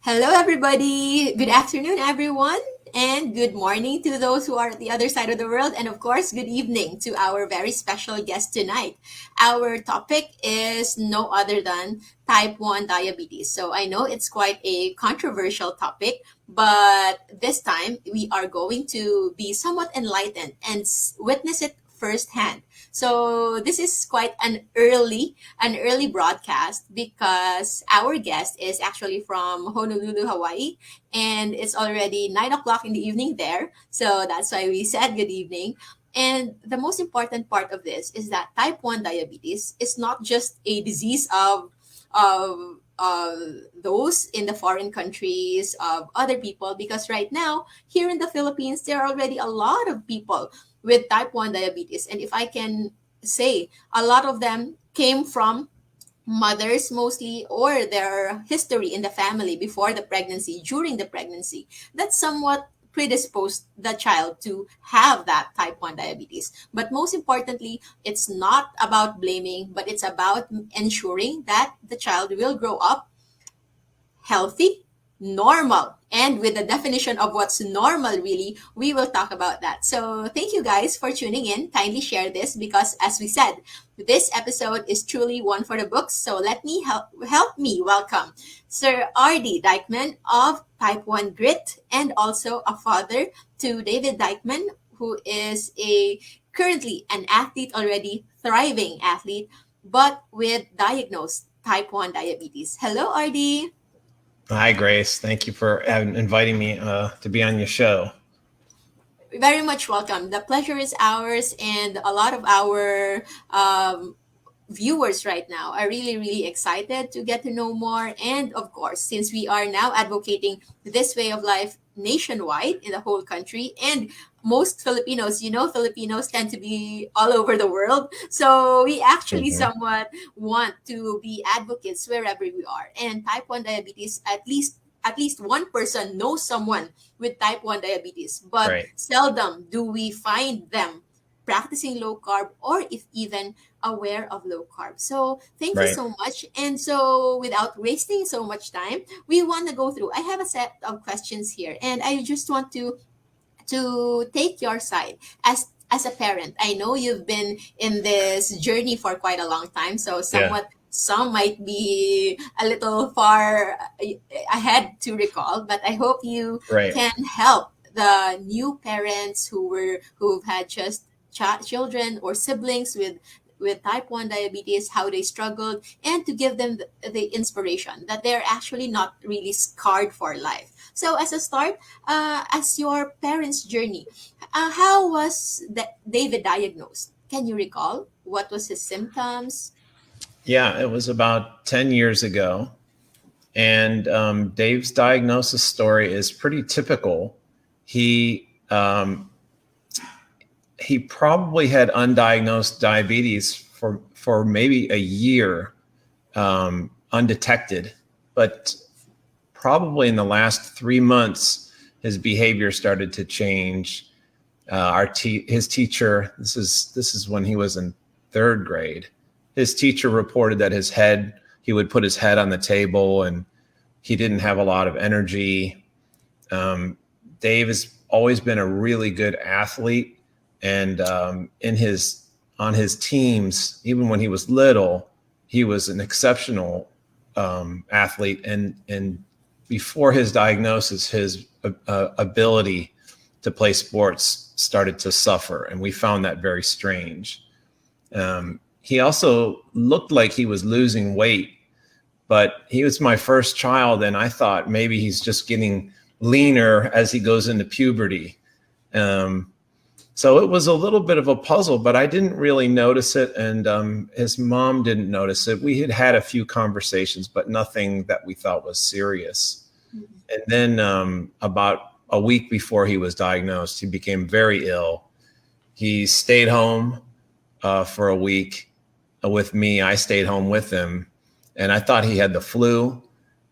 Hello, everybody. Good afternoon, everyone. And good morning to those who are at the other side of the world. And of course, good evening to our very special guest tonight. Our topic is no other than type 1 diabetes. So I know it's quite a controversial topic, but this time we are going to be somewhat enlightened and witness it firsthand. So this is quite an early broadcast because our guest is actually from Honolulu, Hawaii, and it's already 9 o'clock in the evening there. So that's why we said good evening. And the most important part of this is that type 1 diabetes is not just a disease of those in the foreign countries, of other people, because right now, here in the Philippines, there are already a lot of people with type 1 diabetes. And if I can say, a lot of them came from mothers mostly, or their history in the family before the pregnancy, during the pregnancy, that somewhat predisposed the child to have that type 1 diabetes. But most importantly, it's not about blaming, but it's about ensuring that the child will grow up healthy, normal. And with the definition of what's normal, really, we will talk about that. So, thank you guys for tuning in. Kindly share this because, as we said, this episode is truly one for the books. So, let me help me welcome Sir R.D. Dykeman of Type 1 Grit and also a father to David Dykeman, who is a currently an athlete already, thriving athlete, but with diagnosed type 1 diabetes. Hello, RD. Hi, Grace. Thank you for inviting me to be on your show. Very much welcome. The pleasure is ours, and a lot of our viewers right now are really, really excited to get to know more. And of course, since we are now advocating this way of life nationwide in the whole country, and most Filipinos, Filipinos tend to be all over the world. So we actually Mhm. somewhat want to be advocates wherever we are. And type 1 diabetes, at least one person knows someone with type 1 diabetes, but Right, seldom do we find them practicing low carb or if even aware of low carb. So thank you right. so much. And so without wasting so much time, we want to go through. I have a set of questions here, and I just want to take your side as a parent. I know you've been in this journey for quite a long time, so Yeah, somewhat some might be a little far ahead to recall, but I hope you right. can help the new parents who've had just children or siblings with type 1 diabetes, how they struggled, and to give them the inspiration that they're actually not really scarred for life. So as a start, as your parents' journey, how was David diagnosed? Can you recall what was his symptoms? Yeah, it was about 10 years ago. And Dave's diagnosis story is pretty typical. He, he probably had undiagnosed diabetes for maybe a year, undetected. But probably in the last 3 months, his behavior started to change. His teacher, this is when he was in third grade. His teacher reported that he would put his head on the table and he didn't have a lot of energy. Dave has always been a really good athlete, and on his teams, even when he was little, he was an exceptional athlete. And before his diagnosis, his ability to play sports started to suffer, and we found that very strange. He also looked like he was losing weight, but he was my first child, and I thought maybe he's just getting leaner as he goes into puberty. Um, so it was a little bit of a puzzle, but I didn't really notice it, and his mom didn't notice it. We had had a few conversations, but nothing that we thought was serious. Mhm. And then about a week before he was diagnosed, he became very ill. He stayed home for a week with me. I stayed home with him, and I thought he had the flu.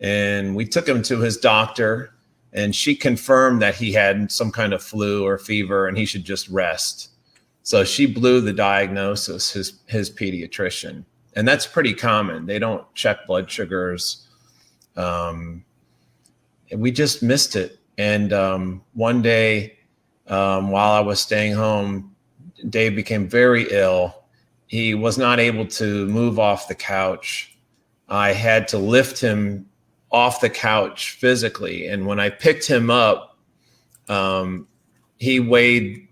And we took him to his doctor, and she confirmed that he had some kind of flu or fever, and he should just rest. So she blew the diagnosis, his pediatrician, and that's pretty common. They don't check blood sugars. Um, we just missed it. And one day, while I was staying home, Dave became very ill. He was not able to move off the couch. I had to lift him off the couch physically. And when I picked him up, um, he weighed,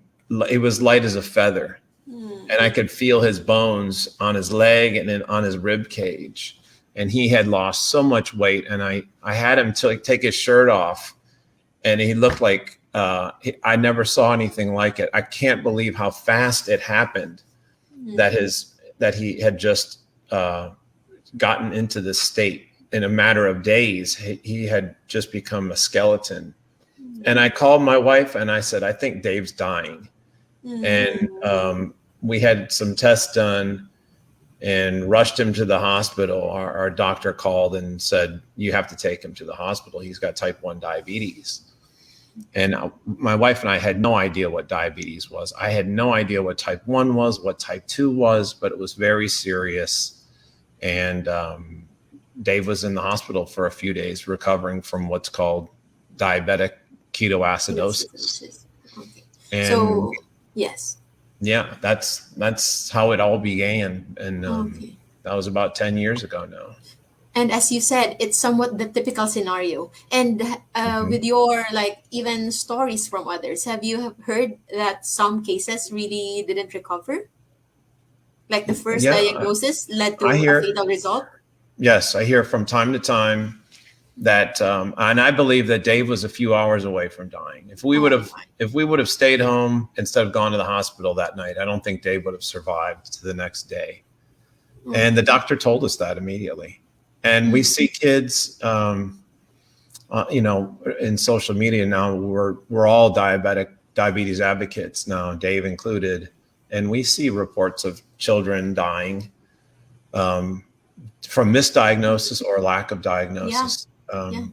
it was light as a feather. Mm. And I could feel his bones on his leg and then on his rib cage. And he had lost so much weight. And I had him to take his shirt off, and he looked like I never saw anything like it. I can't believe how fast it happened Mm. that he had just gotten into this state in a matter of days. He had just become a skeleton. And I called my wife and I said, I think Dave's dying. And Mm. we had some tests done and rushed him to the hospital. Our doctor called and said, you have to take him to the hospital. He's got type 1 diabetes. And my wife and I had no idea what diabetes was. I had no idea what type 1 was, what type 2 was, but it was very serious. And Dave was in the hospital for a few days recovering from what's called diabetic ketoacidosis. Okay. And So, yes. yeah, that's how it all began. And Okay. that was about 10 years ago now. And as you said, it's somewhat the typical scenario. And Mhm. with your like even stories from others, have you have heard that some cases really didn't recover? Like the first Yeah, diagnosis led I to a hear, fatal result? yes, I hear from time to time that, and I believe that Dave was a few hours away from dying. Oh my. If we would have stayed home instead of gone to the hospital that night, I don't think Dave would have survived to the next day. And the Okay. doctor told us that immediately. And we Mm. see kids, in social media now. We're all diabetes advocates now, Dave included, and we see reports of children dying um, from misdiagnosis or lack of Yeah. diagnosis. Yeah.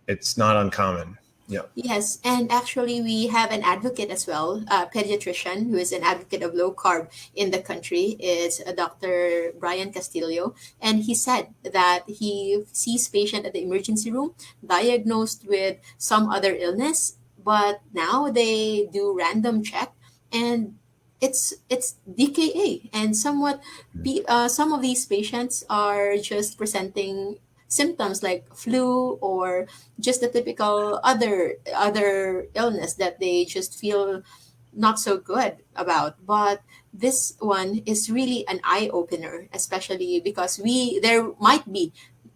It's not uncommon. Yeah. Yes, and actually, we have an advocate as well, a pediatrician who is an advocate of low carb in the country. Is Dr. Brian Castillo, and he said that he sees patient at the emergency room diagnosed with some other illness, but now they do random check, and it's DKA, and some of these patients are just presenting symptoms like flu or just the typical other illness that they just feel not so good about. But this one is really an eye opener, especially because we there might be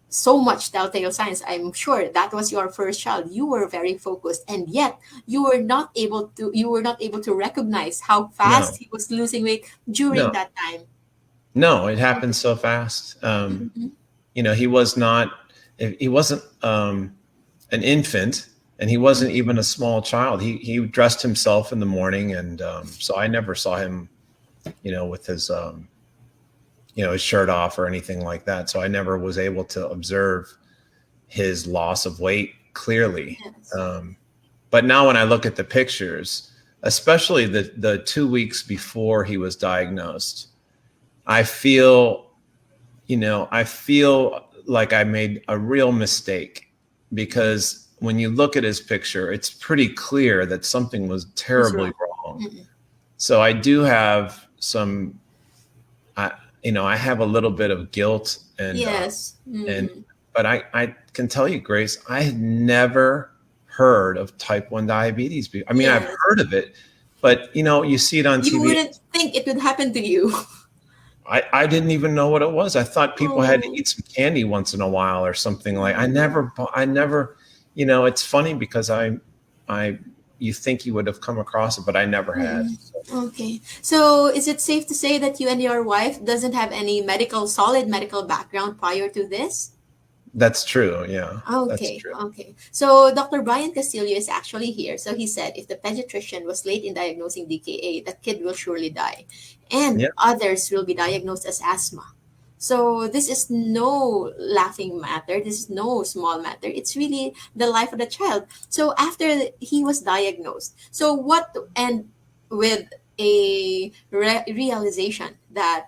so much telltale signs. I'm sure that was your first child, you were very focused, and yet you were not able to recognize how fast No, he was losing weight during no, that time. no. It happened so fast. Mhm. He was not. He wasn't an infant, and he wasn't even a small child. He dressed himself in the morning, and so I never saw him, with his shirt off or anything like that. So I never was able to observe his loss of weight clearly. Yes. But now when I look at the pictures, especially the 2 weeks before he was diagnosed, I feel, I feel like I made a real mistake, because when you look at his picture, it's pretty clear that something was What's terribly wrong? wrong. Mm-mm. So I do have some, I, I have a little bit of guilt Yes. and, Mm. but I can tell you, Grace, I had never heard of type 1 diabetes. I mean, I've Yes. heard of it, but you see it on You TV. wouldn't think it would happen to you. I didn't even know what it was. I thought people had to Oh. eat some candy once in a while or something. Like Mm. I never, it's funny because I, you think you would have come across it, but I never had. Mm-mm. Okay. So is it safe to say that you and your wife doesn't have any solid medical background prior to this? That's true. Yeah, that's Okay, true. okay. So Dr. Brian Castillo is actually here. So he said if the pediatrician was late in diagnosing DKA, the kid will surely die. And Yeah, others will be diagnosed as asthma. So this is no laughing matter. This is no small matter. It's really the life of the child. So after he was diagnosed, so what, and with a realization that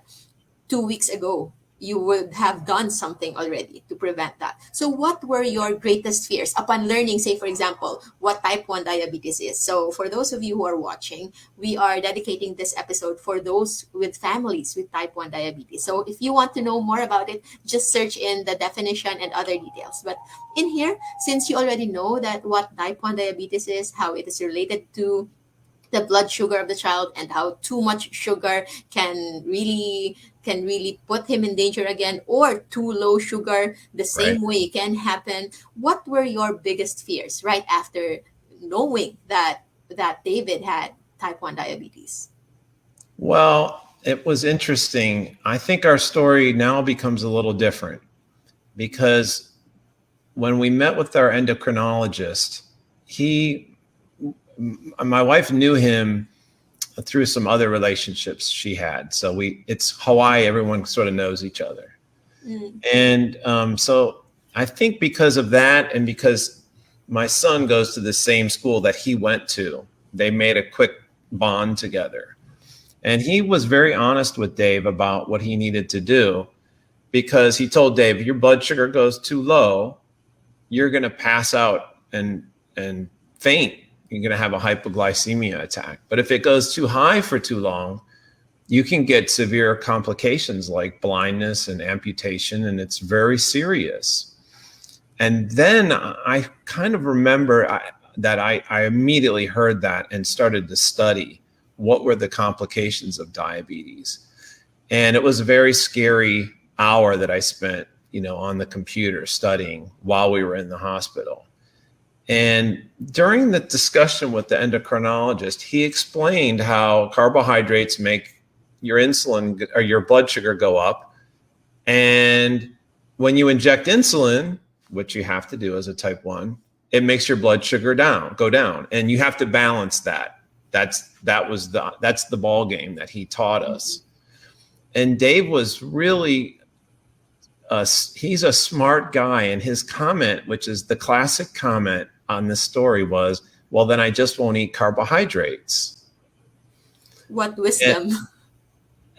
2 weeks ago you would have done something already to prevent that. So what were your greatest fears upon learning, say for example, what type 1 diabetes is? So for those of you who are watching, we are dedicating this episode for those with families with type 1 diabetes. So if you want to know more about it, just search in the definition and other details. But in here, since you already know that what type 1 diabetes is, how it is related to the blood sugar of the child, and how too much sugar can really put him in danger again, or too low sugar the Right. same way can happen. What were your biggest fears right after knowing that David had type 1 diabetes? Well, it was interesting. I think our story now becomes a little different because when we met with our endocrinologist, he, my wife knew him through some other relationships she had. So it's Hawaii, everyone sort of knows each other. Mm, And so I think because of that, and because my son goes to the same school that he went to, they made a quick bond together. And he was very honest with Dave about what he needed to do, because he told Dave, your blood sugar goes too low, you're going to pass out and faint. You're going to have a hypoglycemia attack. But if it goes too high for too long, you can get severe complications like blindness and amputation, and it's very serious. And then I kind of remember that I immediately heard that and started to study what were the complications of diabetes. And it was a very scary hour that I spent, on the computer studying while we were in the hospital. And during the discussion with the endocrinologist, he explained how carbohydrates make your insulin or your blood sugar go up. And when you inject insulin, which you have to do as a type 1, it makes your blood sugar go down. And you have to balance that. That's the ball game that he taught us. And Dave was really he's a smart guy, and his comment, which is the classic comment on this story, was, well, then I just won't eat carbohydrates. what And, wisdom.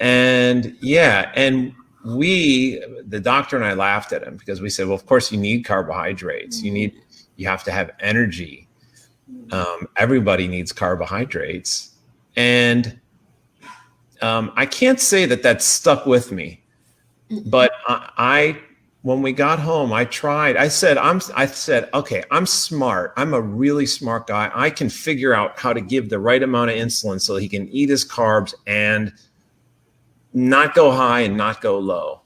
and yeah, and the doctor and I laughed at him because we said, well, of course you need carbohydrates. Mm, You have to have energy. Everybody needs carbohydrates. And I can't say that stuck with me. mm, But when we got home, I said, okay, I'm smart. I'm a really smart guy. I can figure out how to give the right amount of insulin so he can eat his carbs and not go high and not go low.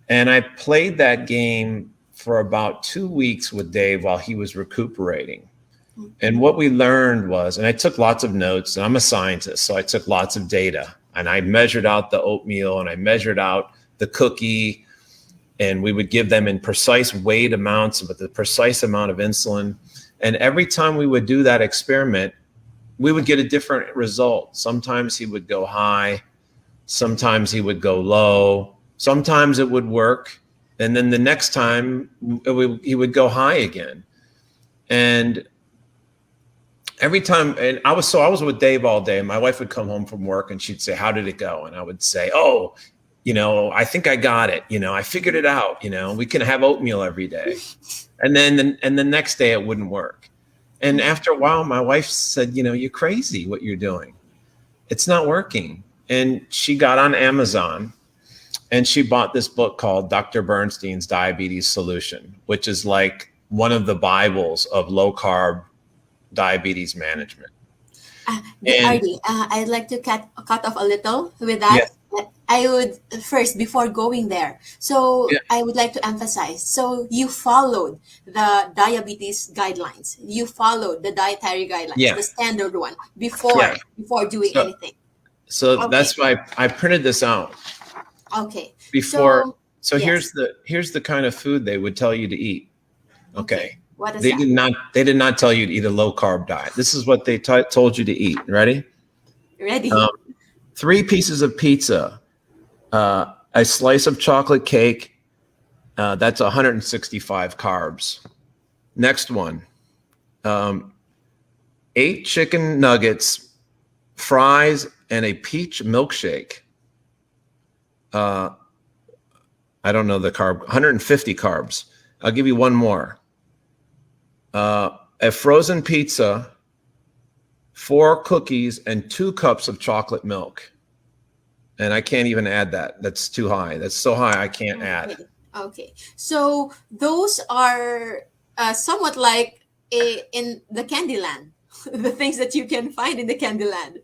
And I played that game for about 2 weeks with Dave while he was recuperating. mm, And what we learned was, and I took lots of notes, and I'm a scientist, so I took lots of data, and I measured out the oatmeal, and I measured out the cookie, and we would give them in precise weight amounts with the precise amount of insulin. And every time we would do that experiment, we would get a different result. Sometimes he would go high, sometimes he would go low, sometimes it would work, and then the next time he would go high again. And every time, and I was with Dave all day. My wife would come home from work and she'd say, how did it go? And I would say, oh, I think I got it. I figured it out. We can have oatmeal every day. And then the next day it wouldn't work. And after a while, my wife said, you're crazy what you're doing. It's not working. And she got on Amazon and she bought this book called Dr. Bernstein's Diabetes Solution, which is like one of the Bibles of low carb diabetes management. And RD, I'd like to cut off a little with that. yes, I would first, before going there, so yeah, I would like to emphasize. So you followed the diabetes guidelines. You followed the dietary guidelines, yeah, the standard one, yeah. before doing So, anything. so Okay, that's why I printed this out okay. before. So So yes, here's the kind of food they would tell you to eat. okay. Okay. What is They that? did not tell you to eat a low carb diet. This is what they told you to eat. Ready? Um, Ready? 3 pieces of pizza, a slice of chocolate cake. That's 165 carbs. Next one, um, 8 chicken nuggets, fries, and a peach milkshake. Uh, I don't know the carb, 150 carbs. I'll give you one more. A frozen pizza, 4 cookies, and 2 cups of chocolate milk. And I can't even add that. That's too high. That's so high I can't add. Okay. Okay. So those are somewhat like in the Candyland, the things that you can find in the Candyland.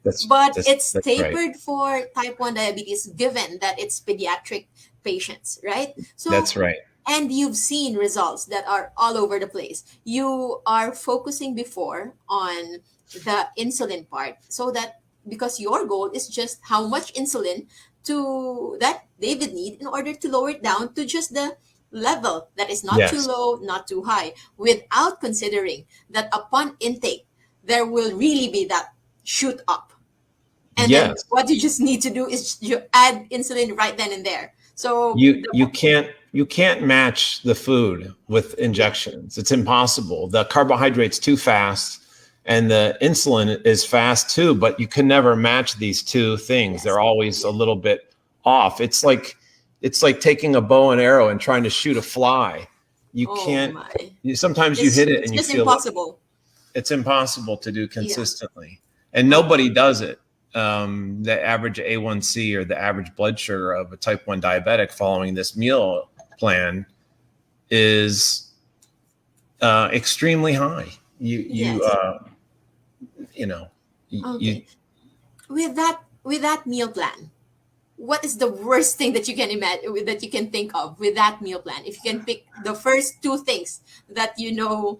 That's But that's it's that's right. tapered for type 1 diabetes, given that it's pediatric patients, right? So, That's right. and you've seen results that are all over the place. You are focusing before on the insulin part, so that because your goal is just how much insulin to that David need in order to lower it down to just the level that is not too Yes. low, not too high, without considering that upon intake there will really be that shoot up, and then Yes. what you just need to do is you add insulin right then and there. So You can't match the food with yeah, injections. It's impossible. The carbohydrate's too fast and the insulin is fast too, but you can never match these two things. yes, They're always a yeah. little bit off. It's like taking a bow and arrow and trying to shoot a fly. You Oh can't my, sometimes you hit it it's and you just feel impossible. it's impossible to do Yeah. consistently. And Okay. nobody does it. The average A1C or the average blood sugar of a type 1 diabetic following this meal plan is extremely high. Yes. You know, you Okay. With that meal plan, what is the worst thing that you can imagine, that you can think of with that meal plan? If you can pick the first two things that you know,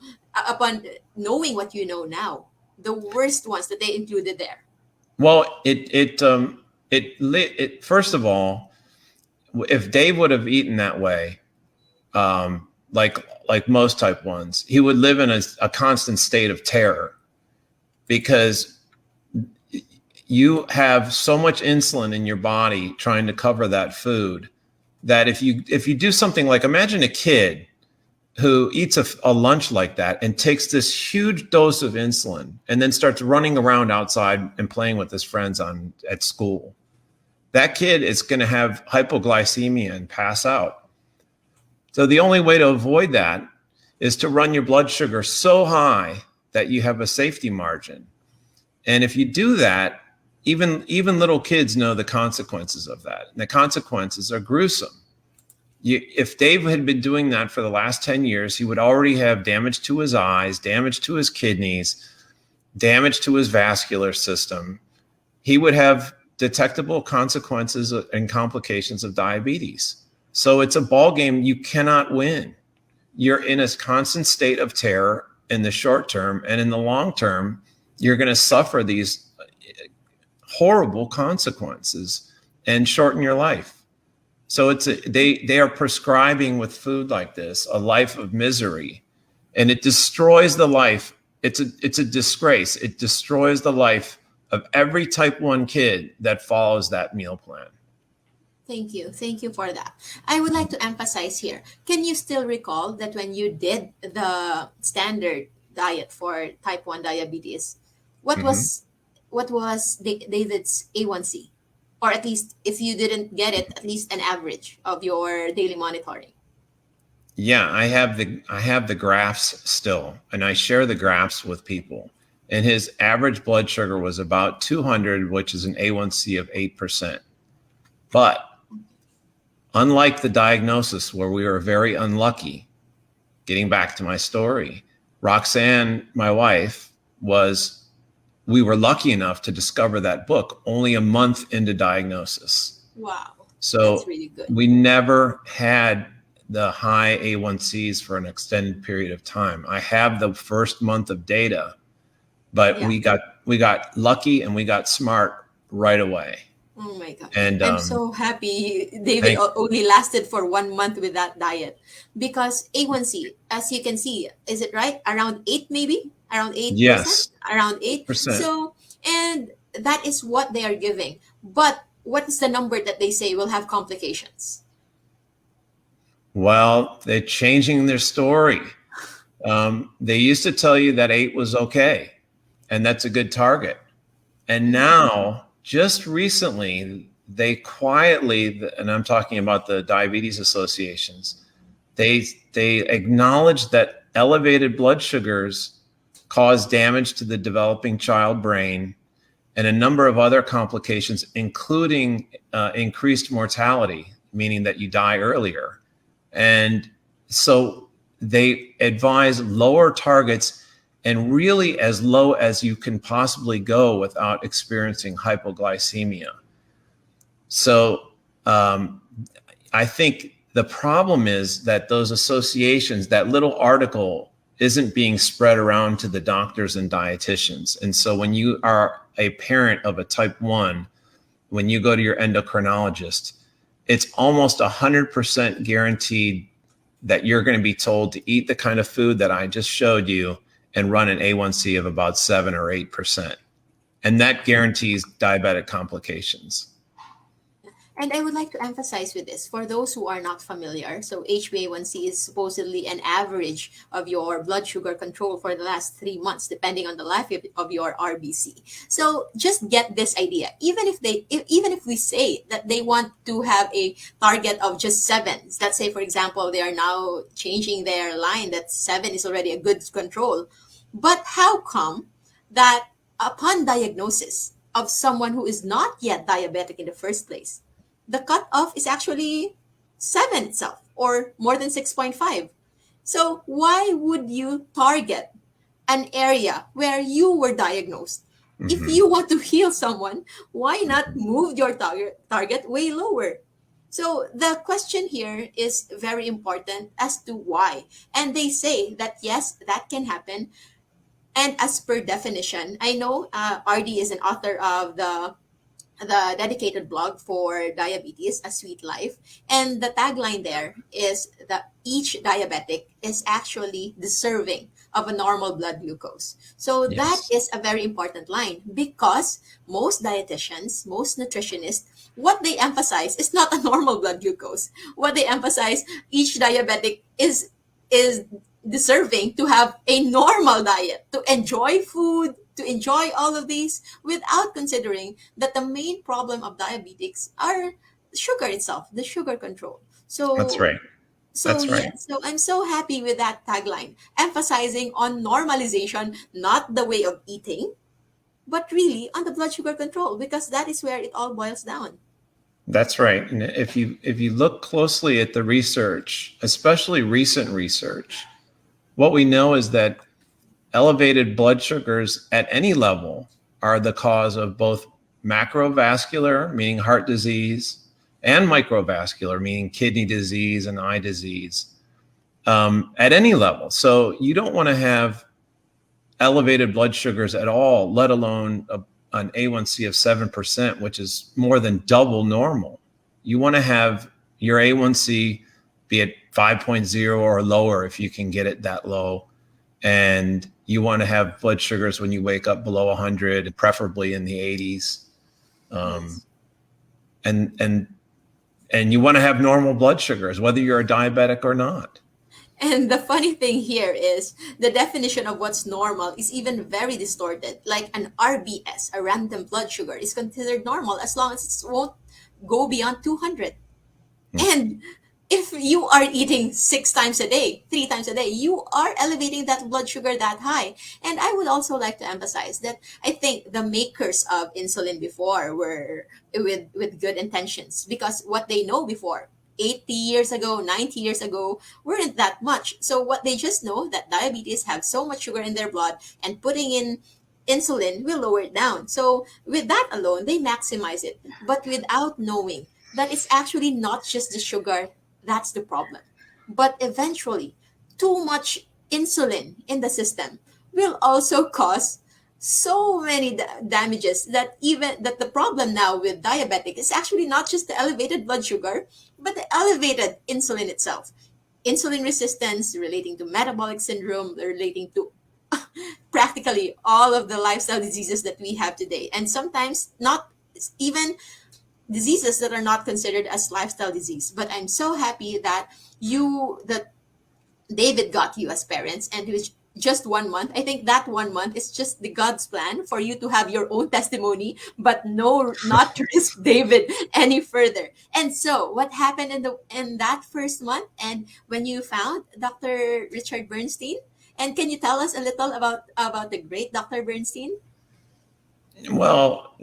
upon knowing what you know now, the worst ones that they included there. well, it first of all, if Dave would have eaten that way, like most type ones, he would live in a constant state of terror because you have so much insulin in your body trying to cover that food that if you do something like, imagine a kid who eats a lunch like that and takes this huge dose of insulin and then starts running around outside and playing with his friends at school. That kid is going to have hypoglycemia and pass out. So the only way to avoid that is to run your blood sugar so high that you have a safety margin. And if you do that, even little kids know the consequences of that. And the consequences are gruesome. If Dave had been doing that for the last 10 years, he would already have damage to his eyes, damage to his kidneys, damage to his vascular system. He would have detectable consequences and complications of diabetes. So it's a ball game you cannot win. You're in a constant state of terror in the short term, and in the long term, you're going to suffer these horrible consequences and shorten your life. So they are prescribing with food like this a life of misery, and it destroys the life. It's a disgrace. It destroys the life of every type 1 kid that follows that meal plan. Thank you. Thank you for that. I would like to emphasize here. Can you still recall that when you did the standard diet for type 1 diabetes, what Mm-hmm. was David's A1C? Or at least if you didn't get it, at least an average of your daily monitoring. Yeah, I have the graphs still, and I share the graphs with people. And his average blood sugar was about 200, which is an A1C of 8%. But unlike the diagnosis where we were very unlucky, getting back to my story, Roxanne, my wife, we were lucky enough to discover that book only a month into diagnosis. Wow. That's So really good. we never had the high A1Cs for an extended period of time. I have the first month of data, but Yeah. we got lucky and we got smart right away. Oh my God. And I'm so happy David thank only lasted for 1 month with that diet, because A1C, as you can see, is it right? Around 8, maybe? Around 8%? Yes, Around 8. 8%. So, and that is what they are giving. But what is the number that they say will have complications? Well, they're changing their story. They used to tell you that 8 was okay, and that's a good target. And now, just recently, they quietly, and I'm talking about the diabetes associations, they acknowledge that elevated blood sugars cause damage to the developing child brain and a number of other complications, including increased mortality, meaning that you die earlier. And so they advise lower targets and really as low as you can possibly go without experiencing hypoglycemia. So I think the problem is that those associations, that little article isn't being spread around to the doctors and dietitians. And so when you are a parent of a type 1, when you go to your endocrinologist, it's almost 100% guaranteed that you're going to be told to eat the kind of food that I just showed you and run an A1C of about 7 or 8%. And that guarantees diabetic complications. And I would like to emphasize with this for those who are not familiar. So HbA1c is supposedly an average of your blood sugar control for the last 3 months, depending on the life of your RBC. So just get this idea. Even if we say that they want to have a target of just 7, let's say for example they are now changing their line that 7 is already a good control. But how come that upon diagnosis of someone who is not yet diabetic in the first place, the cutoff is actually 7 itself, or more than 6.5. So why would you target an area where you were diagnosed? If you want to heal someone, why not move your target way lower? So the question here is very important as to why. And they say that yes, that can happen. And as per definition, I know RD is an author of the dedicated blog for diabetes, A Sweet Life. And the tagline there is that each diabetic is actually deserving of a normal blood glucose. So that Yes. is a very important line because most dietitians, most nutritionists, what they emphasize is not a normal blood glucose. What they emphasize, each diabetic is deserving to have a normal diet, to enjoy food, to enjoy all of these without considering that the main problem of diabetics are sugar itself, the sugar control. That's So right. so That's right. yes, so I'm so happy with that tagline, emphasizing on normalization, not the way of eating, but really on the blood sugar control, because that is where it all boils down. That's right. And if you look closely at the research, especially recent research, what we know is that elevated blood sugars at any level are the cause of both macrovascular, meaning heart disease, and microvascular, meaning kidney disease and eye disease, at any level. So you don't want to have elevated blood sugars at all, let alone an A1C of 7%, which is more than double normal. You want to have your A1C be at 5.0 or lower if you can get it that low. And you want to have blood sugars when you wake up below 100, preferably in the 80s. Um, Yes. and and and you want to have normal blood sugars, whether you're a diabetic or not. And the funny thing here is the definition of what's normal is even very distorted. Like an RBS, a random blood sugar, is considered normal as long as it won't go beyond 200. And if you are eating 6 times a day, 3 times a day, you are elevating that blood sugar that high. And I would also like to emphasize that I think the makers of insulin before were with good intentions because what they know before, 80 years ago, 90 years ago, weren't that much. So what they just know that diabetes have so much sugar in their blood and putting in insulin will lower it down. So with that alone, they maximize it, but without knowing that it's actually not just the sugar that's the problem. But eventually, too much insulin in the system will also cause so many damages that even that the problem now with diabetic is actually not just the elevated blood sugar, but the elevated insulin itself. Insulin resistance relating to metabolic syndrome, relating to practically all of the lifestyle diseases that we have today. And sometimes not even diseases that are not considered as lifestyle disease. But I'm so happy that David got you as parents and just 1 month. I think that 1 month is just the God's plan for you to have your own testimony, but no, not to risk David any further. And so, what happened in that first month, and when you found Dr. Richard Bernstein? And can you tell us a little about the great Dr. Bernstein? Well,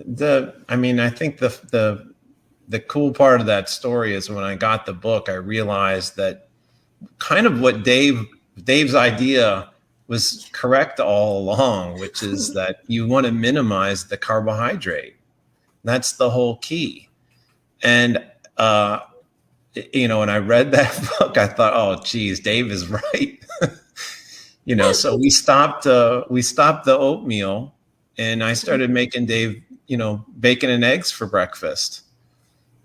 I mean, I think the cool part of that story is when I got the book, I realized that kind of what Dave's idea was correct all along, which is that you want to minimize the carbohydrate. That's the whole key. And when I read that book, I thought, oh, geez, Dave is right. So we stopped the oatmeal, and I started making Dave, bacon and eggs for breakfast.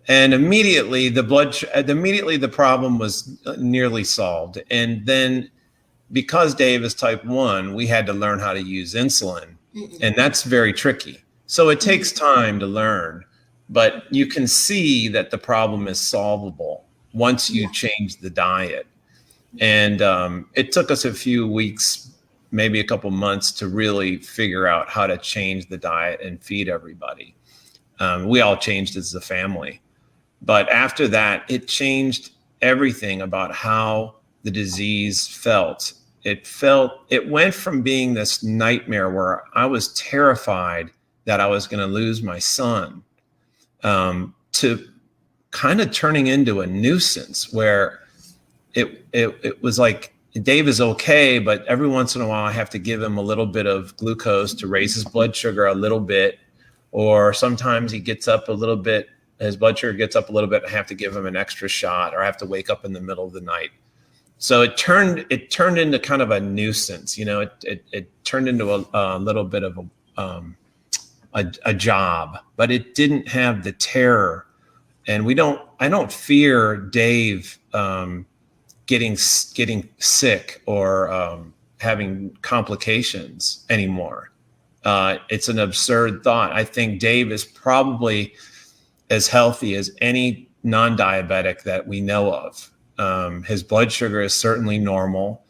And immediately the problem was nearly solved. And then because Dave is type 1, we had to learn how to use insulin. And that's very tricky. So it takes time to learn, but you can see that the problem is solvable once you change the diet. And it took us a few weeks, maybe a couple months, to really figure out how to change the diet and feed everybody. We all changed as a family. But after that, it changed everything about how the disease felt. It went from being this nightmare where I was terrified that I was going to lose my son, to kind of turning into a nuisance where it was like, Dave is okay, but every once in a while I have to give him a little bit of glucose to raise his blood sugar a little bit. Or sometimes he gets up a little bit, his blood sugar gets up a little bit, I have to give him an extra shot, or I have to wake up in the middle of the night. So it turned into kind of a nuisance. It turned into a little bit of a job, but it didn't have the terror. And I don't fear Dave getting sick or having complications anymore. It's an absurd thought. I think Dave is probably as healthy as any non-diabetic that we know of. His blood sugar is certainly normal,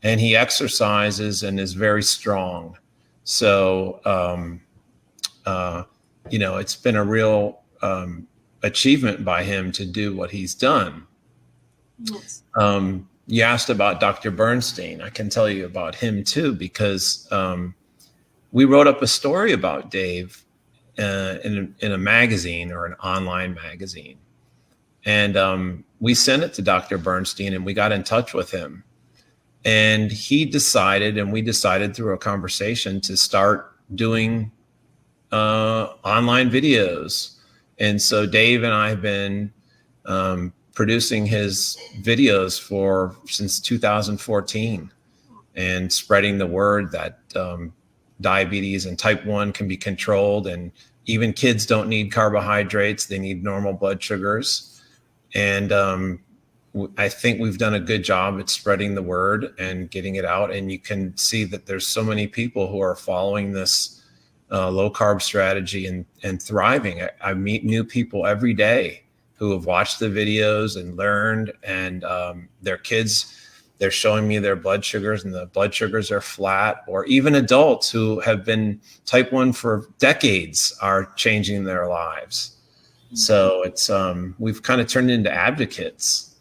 and he exercises and is very strong. So, it's been a real achievement by him to do what he's done. Yes. You asked about Dr. Bernstein. I can tell you about him too, because we wrote up a story about Dave in a magazine, or an online magazine. And we sent it to Dr. Bernstein, and we got in touch with him. And we decided through a conversation to start doing online videos. And so Dave and I have been producing his videos since 2014, and spreading the word that diabetes and type 1 can be controlled, and even kids don't need carbohydrates, they need normal blood sugars. And I think we've done a good job at spreading the word and getting it out. And you can see that there's so many people who are following this low carb strategy and thriving. I meet new people every day who have watched the videos and learned, and their kids, they're showing me their blood sugars, and the blood sugars are flat. Or even adults who have been type 1 for decades are changing their lives. So it's we've kind of turned into advocates.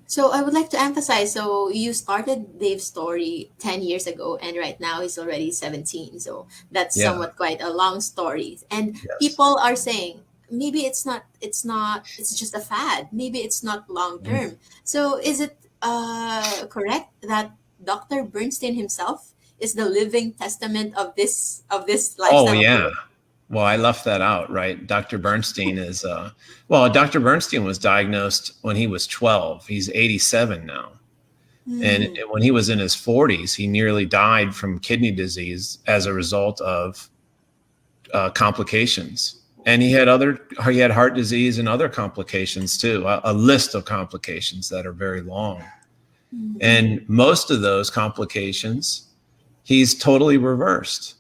So I would like to emphasize, so you started Dave's story 10 years ago, and right now he's already 17. So that's somewhat quite a long story. And people are saying, maybe it's just a fad. Maybe it's not long term. So is it correct that Dr. Bernstein himself is the living testament of this lifestyle? Oh, yeah. Well, I left that out, right? Dr. Bernstein is, Dr. Bernstein was diagnosed when he was 12. He's 87 now. And when he was in his 40s, he nearly died from kidney disease as a result of complications. And he had heart disease and other complications too, a list of complications that are very long. And most of those complications, he's totally reversed.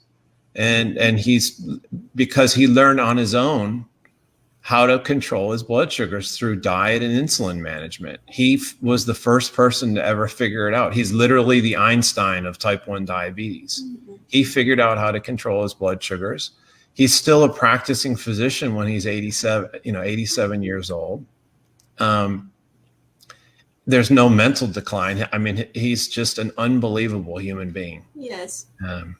And he's, because he learned on his own how to control his blood sugars through diet and insulin management. He was the first person to ever figure it out. He's literally the Einstein of type 1 diabetes. Mhm. He figured out how to control his blood sugars. He's still a practicing physician when he's 87 years old. There's no mental decline. I mean, he's just an unbelievable human being. Yes. Um,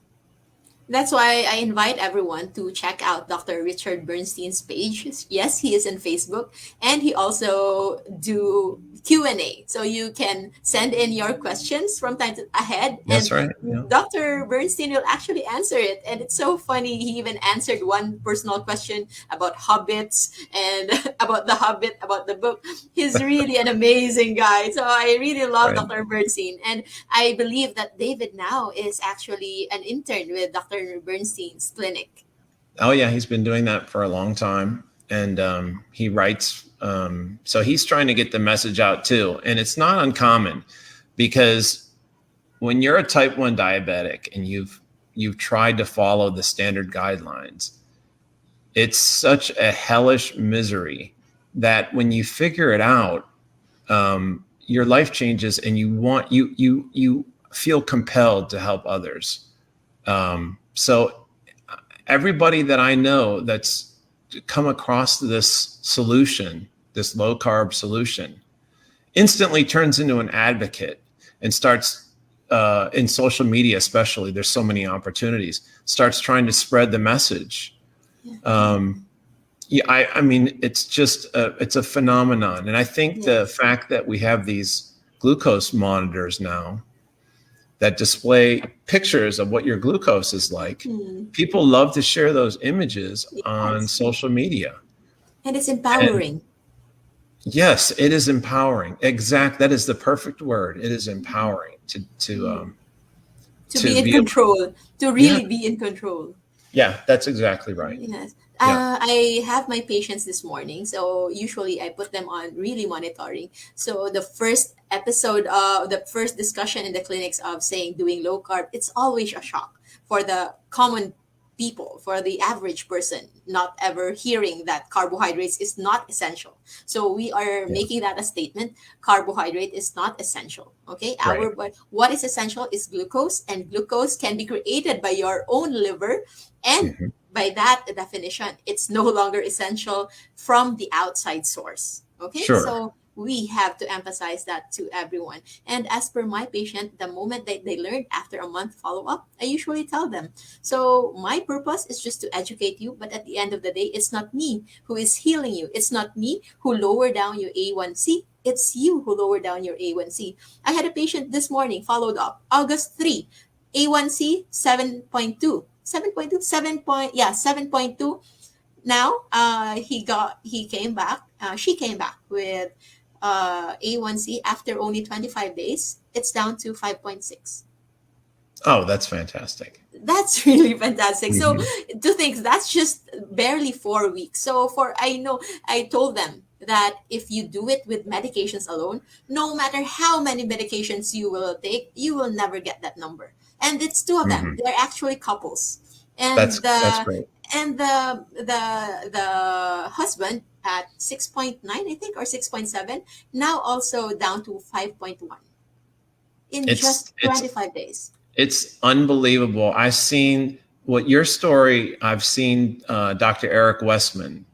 That's why I invite everyone to check out Dr. Richard Bernstein's page. Yes, he is on Facebook, and he also do Q&A. So you can send in your questions from time to ahead, that's and right. Yeah. Dr. Bernstein will actually answer it. And it's so funny. He even answered one personal question about hobbits and about the Hobbit, about the book. He's really an amazing guy. So I really love Right. Dr. Bernstein. And I believe that David now is actually an intern with Dr. Bernstein's clinic. Oh yeah, he's been doing that for a long time, and he writes. So he's trying to get the message out too, and it's not uncommon because when you're a type 1 diabetic and you've tried to follow the standard guidelines, it's such a hellish misery that when you figure it out, your life changes, and you feel compelled to help others. So everybody that I know that's come across this solution, this low carb solution, instantly turns into an advocate and starts in social media, especially. There's so many opportunities. Starts trying to spread the message. Yeah, I mean, it's just it's a phenomenon, and I think the Yes. fact that we have these glucose monitors now that display pictures of what your glucose is like. Hmm. People love to share those images on Yes. social media. And it's And empowering. yes, it is empowering. That is the perfect word. It is empowering To to be in be able. control, to Yeah, really be in control. yeah, that's exactly right. Yes. Yeah. I have my patients this morning, so usually I put them on really monitoring. So the first episode, the first discussion in the clinics of saying doing low carb, it's always a shock for the common people, for the average person, not ever hearing that carbohydrates is not essential. So we are Yeah. making that a statement. Carbohydrate is not essential. Okay, Right. but what is essential is glucose, and glucose can be created by your own liver, and Mhm. by that definition, it's no longer essential from the outside source. Okay, Sure. so we have to emphasize that to everyone. And as per my patient, the moment that they learned after a month follow up, I usually tell them. So my purpose is just to educate you, but at the end of the day, it's not me who is healing you. It's not me who lower down your A1C. It's you who lower down your A1C. I had a patient this morning followed up August 3, A1C 7.2. 7.2, 7.2. Now he came back, she came back with A1C after only 25 days. It's down to 5.6. Oh, that's fantastic. That's really fantastic. So Mhm. to think that's just barely 4 weeks. So for I know I told them that if you do it with medications alone, no matter how many medications you will take, you will never get that number. And it's two of them. Mhm. They're actually couples. And That's the great. and the husband at 6.9, I think, or 6.7, now also down to 5.1 in It's just it's 25 days. It's unbelievable. I've seen what your story. I've seen Dr. Eric Westman.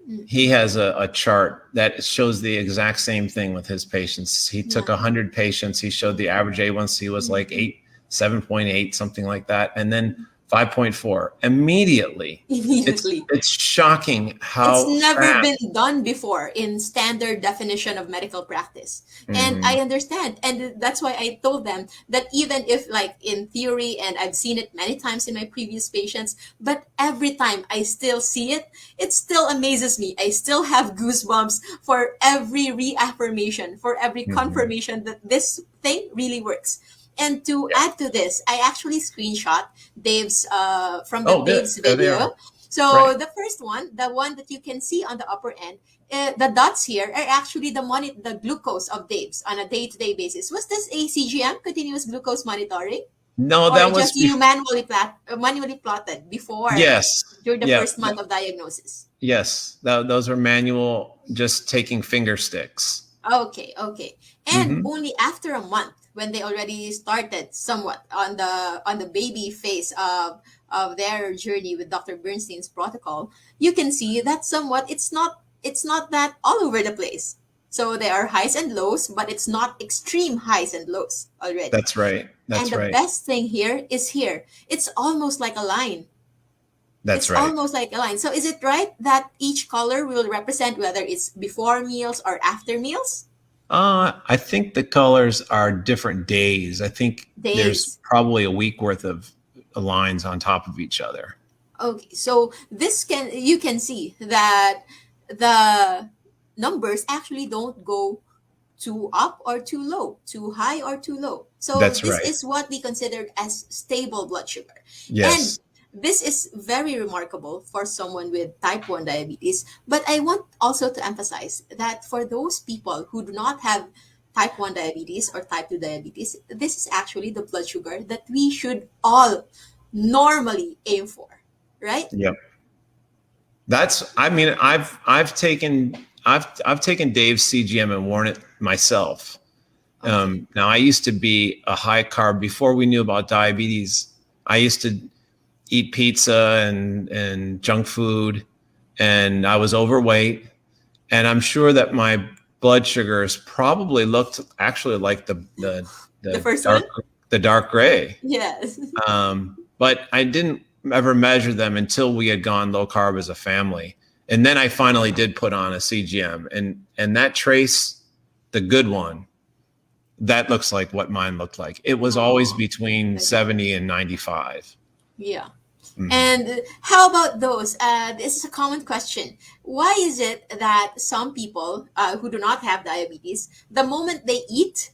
Mm, He has a chart that shows the exact same thing with his patients. He took yeah. 100 patients. He showed the average A1C was like Mhm. 7.8, something like that, and then 5.4 immediately. Immediately. It's shocking It's how never fast. been done before in standard definition of medical practice. And Mhm. I understand. And that's why I told them that even if, like, in theory, and I've seen it many times in my previous patients, but every time I still see it, it still amazes me. I still have goosebumps for every reaffirmation, for every Mhm. confirmation that this thing really works. And to Yeah. add to this, I actually screenshot Dave's from the Oh, Dave's there they are. video. So Right. the first one, the one that you can see on the upper end, the dots here are actually the glucose of Dave's on a day-to-day basis. Was this a CGM, continuous glucose monitoring? No, or that was just you manually plotted before yes. during the Yeah. first month of diagnosis? Yes. Those are manual, just taking finger sticks. Okay, okay. And Hmm. only after a month, when they already started somewhat on the baby phase of their journey with Dr. Bernstein's protocol, you can see that somewhat it's not that all over the place. So there are highs and lows, but it's not extreme highs and lows already. That's right. And That's the right. best thing here is here. It's almost like a line. That's It's right. almost like a line. So is it right that each color will represent whether it's before meals or after meals? I think the colors are different days. I think there's Days. probably a week worth of lines on top of each other. Okay, so this can you can see that the numbers actually don't go too up or too low, too high or too low. So That's this right. is what we considered as stable blood sugar. And Yes. this is very remarkable for someone with type 1 diabetes. But I want also to emphasize that for those people who do not have type 1 diabetes or type 2 diabetes, this is actually the blood sugar that we should all normally aim for, right? Yep. That's. I mean, I've taken Dave's CGM and worn it myself. Okay. Now, I used to be a high carb before we knew about diabetes. I used to eat pizza and junk food, and I was overweight. And I'm sure that my blood sugars probably looked actually like The the first one? dark gray. Yes. But I didn't ever measure them until we had gone low carb as a family. And then I finally did put on a CGM, and that trace, the good one, that looks like what mine looked like. It was always Oh, between that's good. 70 and 95. Yeah. Mhm. And how about those? This is a common question. Why is it that some people who do not have diabetes, the moment they eat,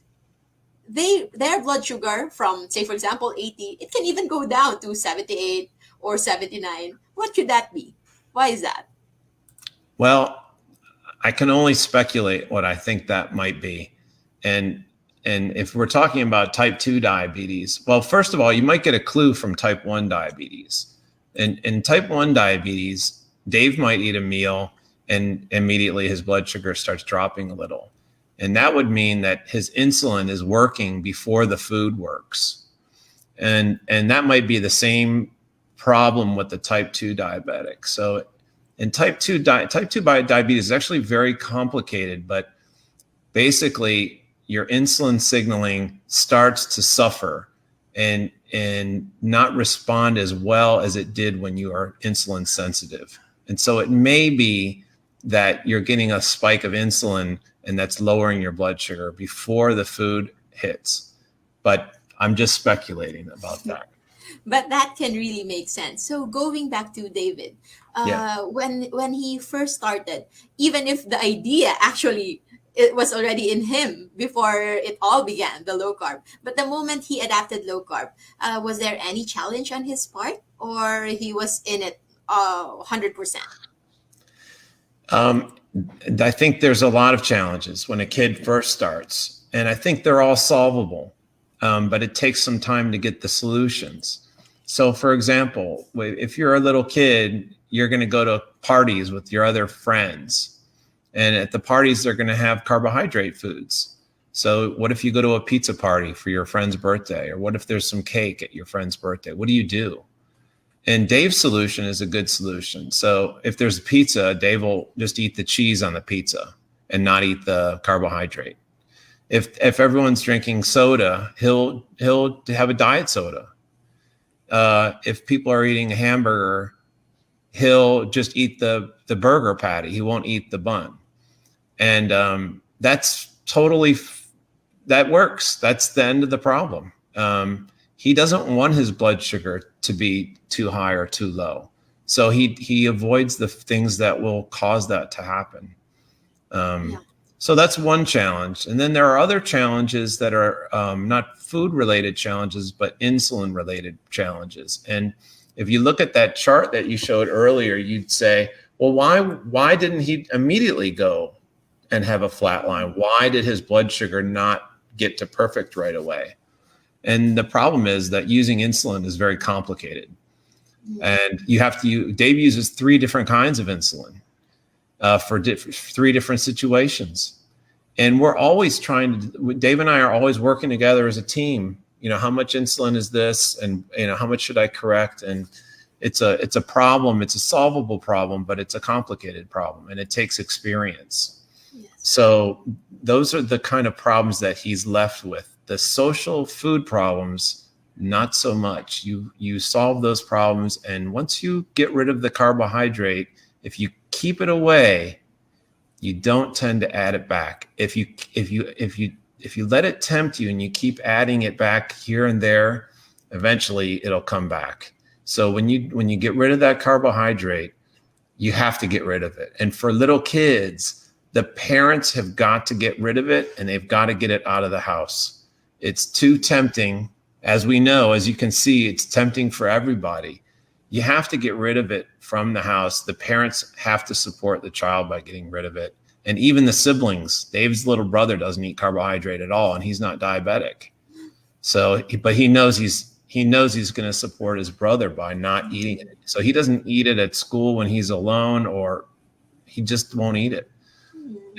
their blood sugar from, say, for example, 80, it can even go down to 78 or 79. What should that be? Why is that? Well, I can only speculate what I think that might be. And if we're talking about type 2 diabetes, well, first of all, you might get a clue from type 1 diabetes. And in type 1 diabetes, Dave might eat a meal and immediately his blood sugar starts dropping a little. And that would mean that his insulin is working before the food works. And that might be the same problem with the type 2 diabetic. So and type 2 diabetes is actually very complicated, but basically your insulin signaling starts to suffer and not respond as well as it did when you are insulin sensitive. And so it may be that you're getting a spike of insulin and that's lowering your blood sugar before the food hits. But I'm just speculating about that. But that can really make sense. So going back to David, Yeah. when he first started, even if the idea actually it was already in him before it all began, the low carb. But the moment he adapted low carb, was there any challenge on his part, or he was in it 100%? Um, I think there's a lot of challenges when a kid first starts, and I think they're all solvable, but it takes some time to get the solutions. So, for example, if you're a little kid, you're going to go to parties with your other friends, and at the parties, they're going to have carbohydrate foods. So, what if you go to a pizza party for your friend's birthday, or what if there's some cake at your friend's birthday? What do you do? And Dave's solution is a good solution. So if there's a pizza, Dave will just eat the cheese on the pizza and not eat the carbohydrate. If everyone's drinking soda, he'll have a diet soda. If people are eating a hamburger, he'll just eat the burger patty. He won't eat the bun. And that's totally that works. That's the end of the problem. He doesn't want his blood sugar to be too high or too low, so he avoids the things that will cause that to happen. Yeah. So that's one challenge, and then there are other challenges that are not food related challenges, but insulin related challenges. And if you look at that chart that you showed earlier, you'd say, well, why didn't he immediately go and have a flat line? Why did his blood sugar not get to perfect right away? And the problem is that using insulin is very complicated. And you have to, Dave uses 3 different kinds of insulin for 3 different situations. And we're always trying to, Dave and I are always working together as a team. How much insulin is this? And, how much should I correct? And it's a problem. It's a solvable problem, but it's a complicated problem, and it takes experience. Yes. So those are the kind of problems that he's left with. The social food problems, not so much. You solve those problems, and once you get rid of the carbohydrate, if you keep it away, you don't tend to add it back. If you let it tempt you and you keep adding it back here and there, eventually it'll come back. So when you get rid of that carbohydrate, you have to get rid of it. And for little kids, the parents have got to get rid of it, and they've got to get it out of the house. It's too tempting. As we know, as you can see, it's tempting for everybody. You have to get rid of it from the house. The parents have to support the child by getting rid of it. And even the siblings. Dave's little brother doesn't eat carbohydrate at all, and he's not diabetic. So, but he knows he's going to support his brother by not eating it. So he doesn't eat it at school when he's alone, or he just won't eat it.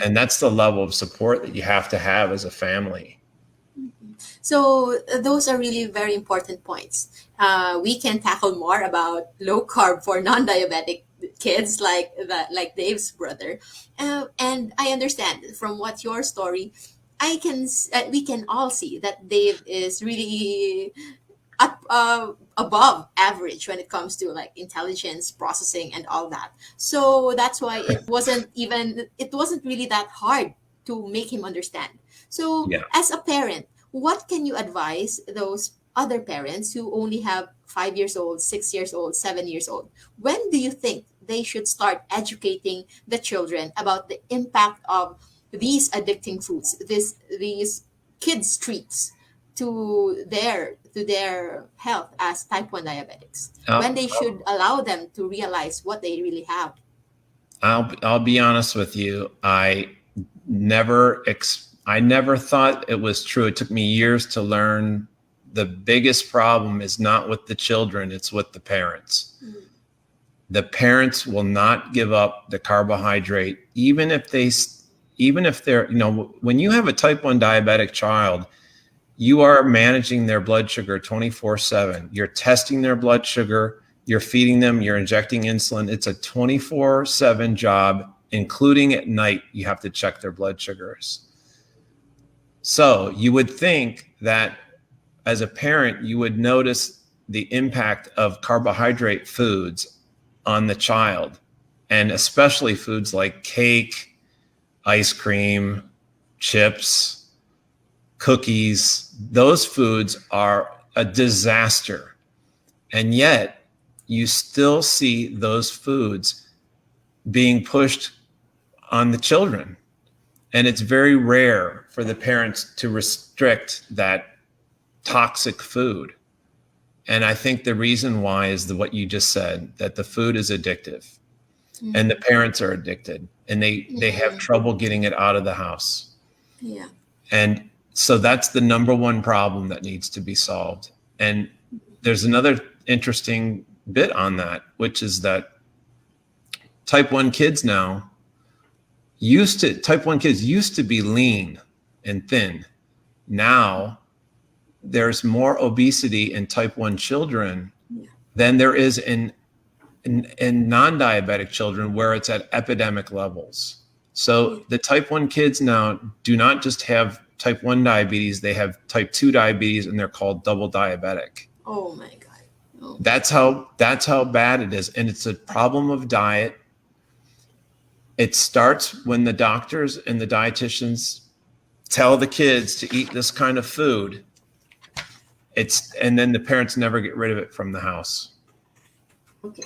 And that's the level of support that you have to have as a family. So those are really very important points. We can tackle more about low carb for non-diabetic kids like Dave's brother, and I understand from what your story, we can all see that Dave is really above average when it comes to like intelligence processing and all that. So that's why it wasn't really that hard to make him understand. So Yeah. as a parent, what can you advise those other parents who only have 5 years old, 6 years old, 7 years old? When do you think they should start educating the children about the impact of these addicting foods, these kids treats to their health as type 1 diabetics? When they should allow them to realize what they really have? I'll be honest with you. I never thought it was true. It took me years to learn the biggest problem is not with the children, it's with the parents. The parents will not give up the carbohydrate, even if they're, when you have a type 1 diabetic child, you are managing their blood sugar 24/7. You're testing their blood sugar, you're feeding them, you're injecting insulin. It's a 24/7 job, including at night. You have to check their blood sugars. So you would think that as a parent, you would notice the impact of carbohydrate foods on the child, and especially foods like cake, ice cream, chips, cookies. Those foods are a disaster. And yet you still see those foods being pushed on the children. And it's very rare for the parents to restrict that toxic food. And I think the reason why is what you just said, that the food is addictive and the parents are addicted, and they have trouble getting it out of the house. Yeah. And so that's the number one problem that needs to be solved. And there's another interesting bit on that, which is that type 1 kids now type 1 kids used to be lean and thin. Now there's more obesity in type 1 children than there is in non-diabetic children, where it's at epidemic levels. So the type 1 kids now do not just have type 1 diabetes, they have type 2 diabetes, and they're called double diabetic. Oh my God. Oh. That's how bad it is. And it's a problem of diet. It starts when the doctors and the dietitians tell the kids to eat this kind of food. And then the parents never get rid of it from the house. Okay.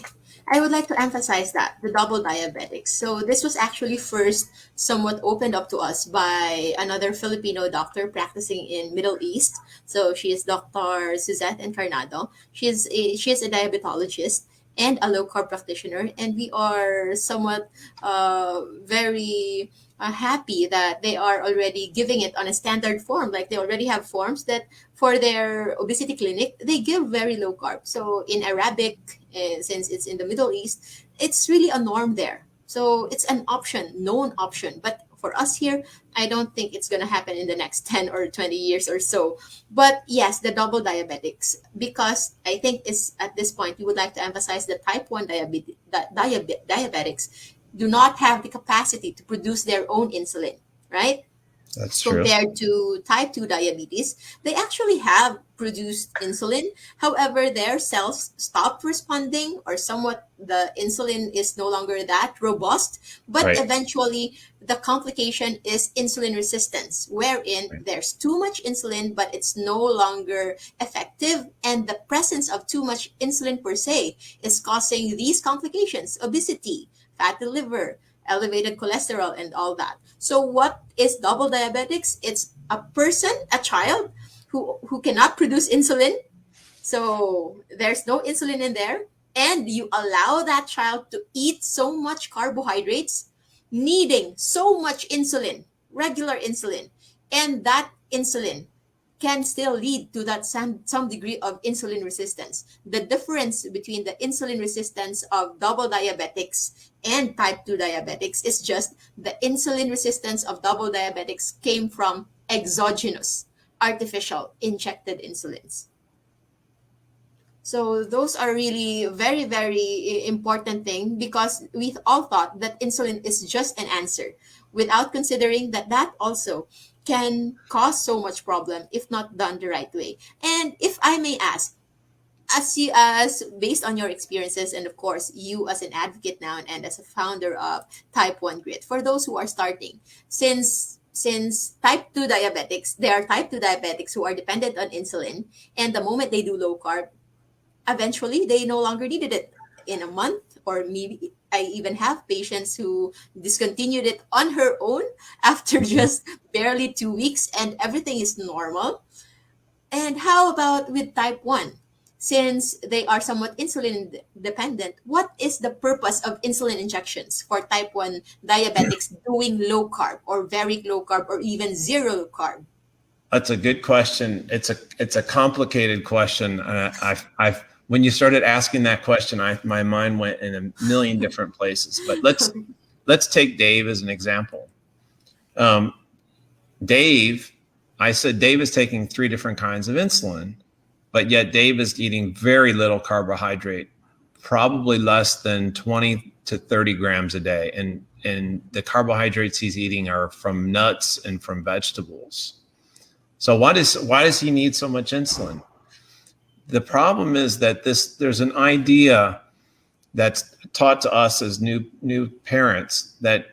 I would like to emphasize that the double diabetics. So this was actually first somewhat opened up to us by another Filipino doctor practicing in Middle East. So she is Dr. Suzette Encarnado. She is a diabetologist and a low carb practitioner, and we are somewhat very happy that they are already giving it on a standard form. Like they already have forms that for their obesity clinic, they give very low carb. So in Arabic, since it's in the Middle East, it's really a norm there. So it's an option, known option. But for us here, I don't think it's going to happen in the next 10 or 20 years or so. But yes, the double diabetics, because I think is at this point, we would like to emphasize the type 1 diabetics do not have the capacity to produce their own insulin, right? That's true. Compared to type 2 diabetes, they actually have produced insulin. However, their cells stop responding, or somewhat the insulin is no longer that robust. But Right. eventually, the complication is insulin resistance, wherein Right. there's too much insulin, but it's no longer effective. And the presence of too much insulin per se is causing these complications: obesity, fatty liver, elevated cholesterol, and all that. So what is double diabetics? It's a person, a child who cannot produce insulin. So there's no insulin in there. And you allow that child to eat so much carbohydrates, needing so much insulin, regular insulin. And that insulin can still lead to that some degree of insulin resistance. The difference between the insulin resistance of double diabetics and type 2 diabetics is just the insulin resistance of double diabetics came from exogenous, artificial, injected insulins. So those are really very, very important thing, because we all thought that insulin is just an answer, without considering that that also can cause so much problem if not done the right way. And if I may ask, as based on your experiences, and of course you as an advocate now and as a founder of type 1 grit, for those who are starting, since type 2 diabetics, there are type 2 diabetics who are dependent on insulin, and the moment they do low carb, eventually they no longer needed it in a month, or maybe I even have patients who discontinued it on her own after just barely 2 weeks, and everything is normal. And how about with type 1? Since they are somewhat insulin dependent, what is the purpose of insulin injections for type 1 diabetics doing low carb, or very low carb, or even zero carb? That's a good question. It's a complicated question. I've when you started asking that question, my mind went in a million different places. But let's take Dave as an example. Um, Dave, I said Dave is taking 3 different kinds of insulin, but yet Dave is eating very little carbohydrate, probably less than 20 to 30 grams a day, and the carbohydrates he's eating are from nuts and from vegetables. So why does he need so much insulin? The problem is that there's an idea that's taught to us as new parents that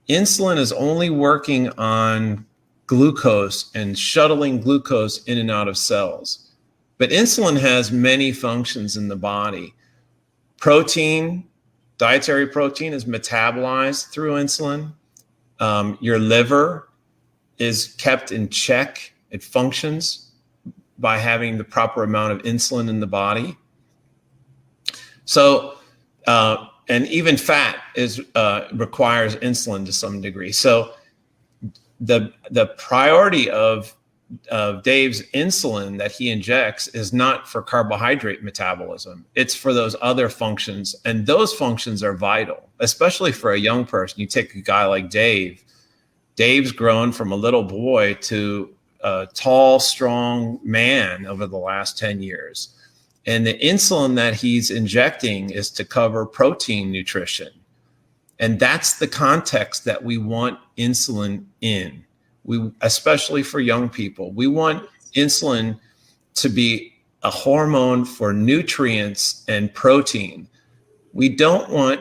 insulin is only working on glucose and shuttling glucose in and out of cells. But insulin has many functions in the body. Protein, dietary protein, is metabolized through insulin. Your liver is kept in check. It functions by having the proper amount of insulin in the body. So, and even fat requires insulin to some degree. So, the priority of Dave's insulin that he injects is not for carbohydrate metabolism. It's for those other functions, and those functions are vital, especially for a young person. You take a guy like Dave. Dave's grown from a little boy to a tall, strong man over the last 10 years. And the insulin that he's injecting is to cover protein nutrition. And that's the context that we want insulin in. Especially for young people, we want insulin to be a hormone for nutrients and protein. We don't want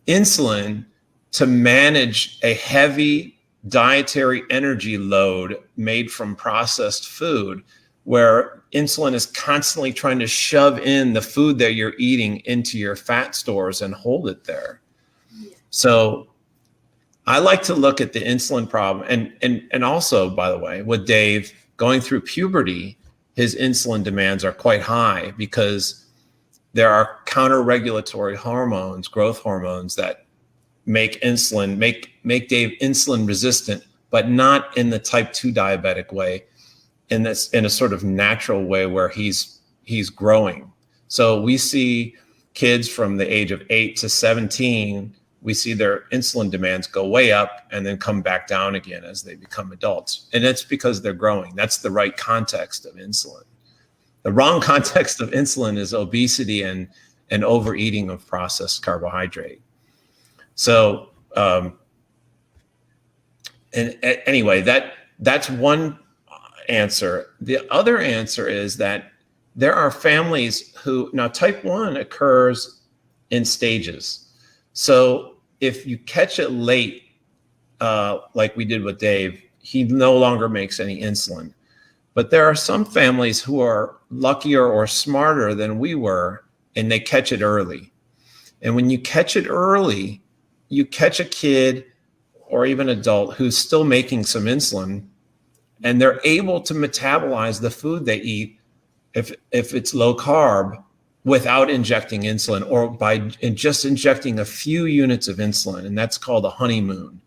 insulin to manage a heavy dietary energy load made from processed food, where insulin is constantly trying to shove in the food that you're eating into your fat stores and hold it there. So I like to look at the insulin problem. And also, by the way, with Dave going through puberty, his insulin demands are quite high because there are counter-regulatory hormones, growth hormones, that make Dave insulin resistant, but not in the type 2 diabetic way, in a sort of natural way where he's growing. So we see kids from the age of 8 to 17, we see their insulin demands go way up and then come back down again as they become adults. And it's because they're growing. That's the right context of insulin. The wrong context of insulin is obesity and overeating of processed carbohydrate. So, anyway, that's one answer. The other answer is that there are families who, now type 1 occurs in stages. So if you catch it late, like we did with Dave, he no longer makes any insulin. But there are some families who are luckier or smarter than we were, and they catch it early. And when you catch it early, you catch a kid or even adult who's still making some insulin, and they're able to metabolize the food they eat if it's low carb without injecting insulin, or by just injecting a few units of insulin. And that's called a honeymoon.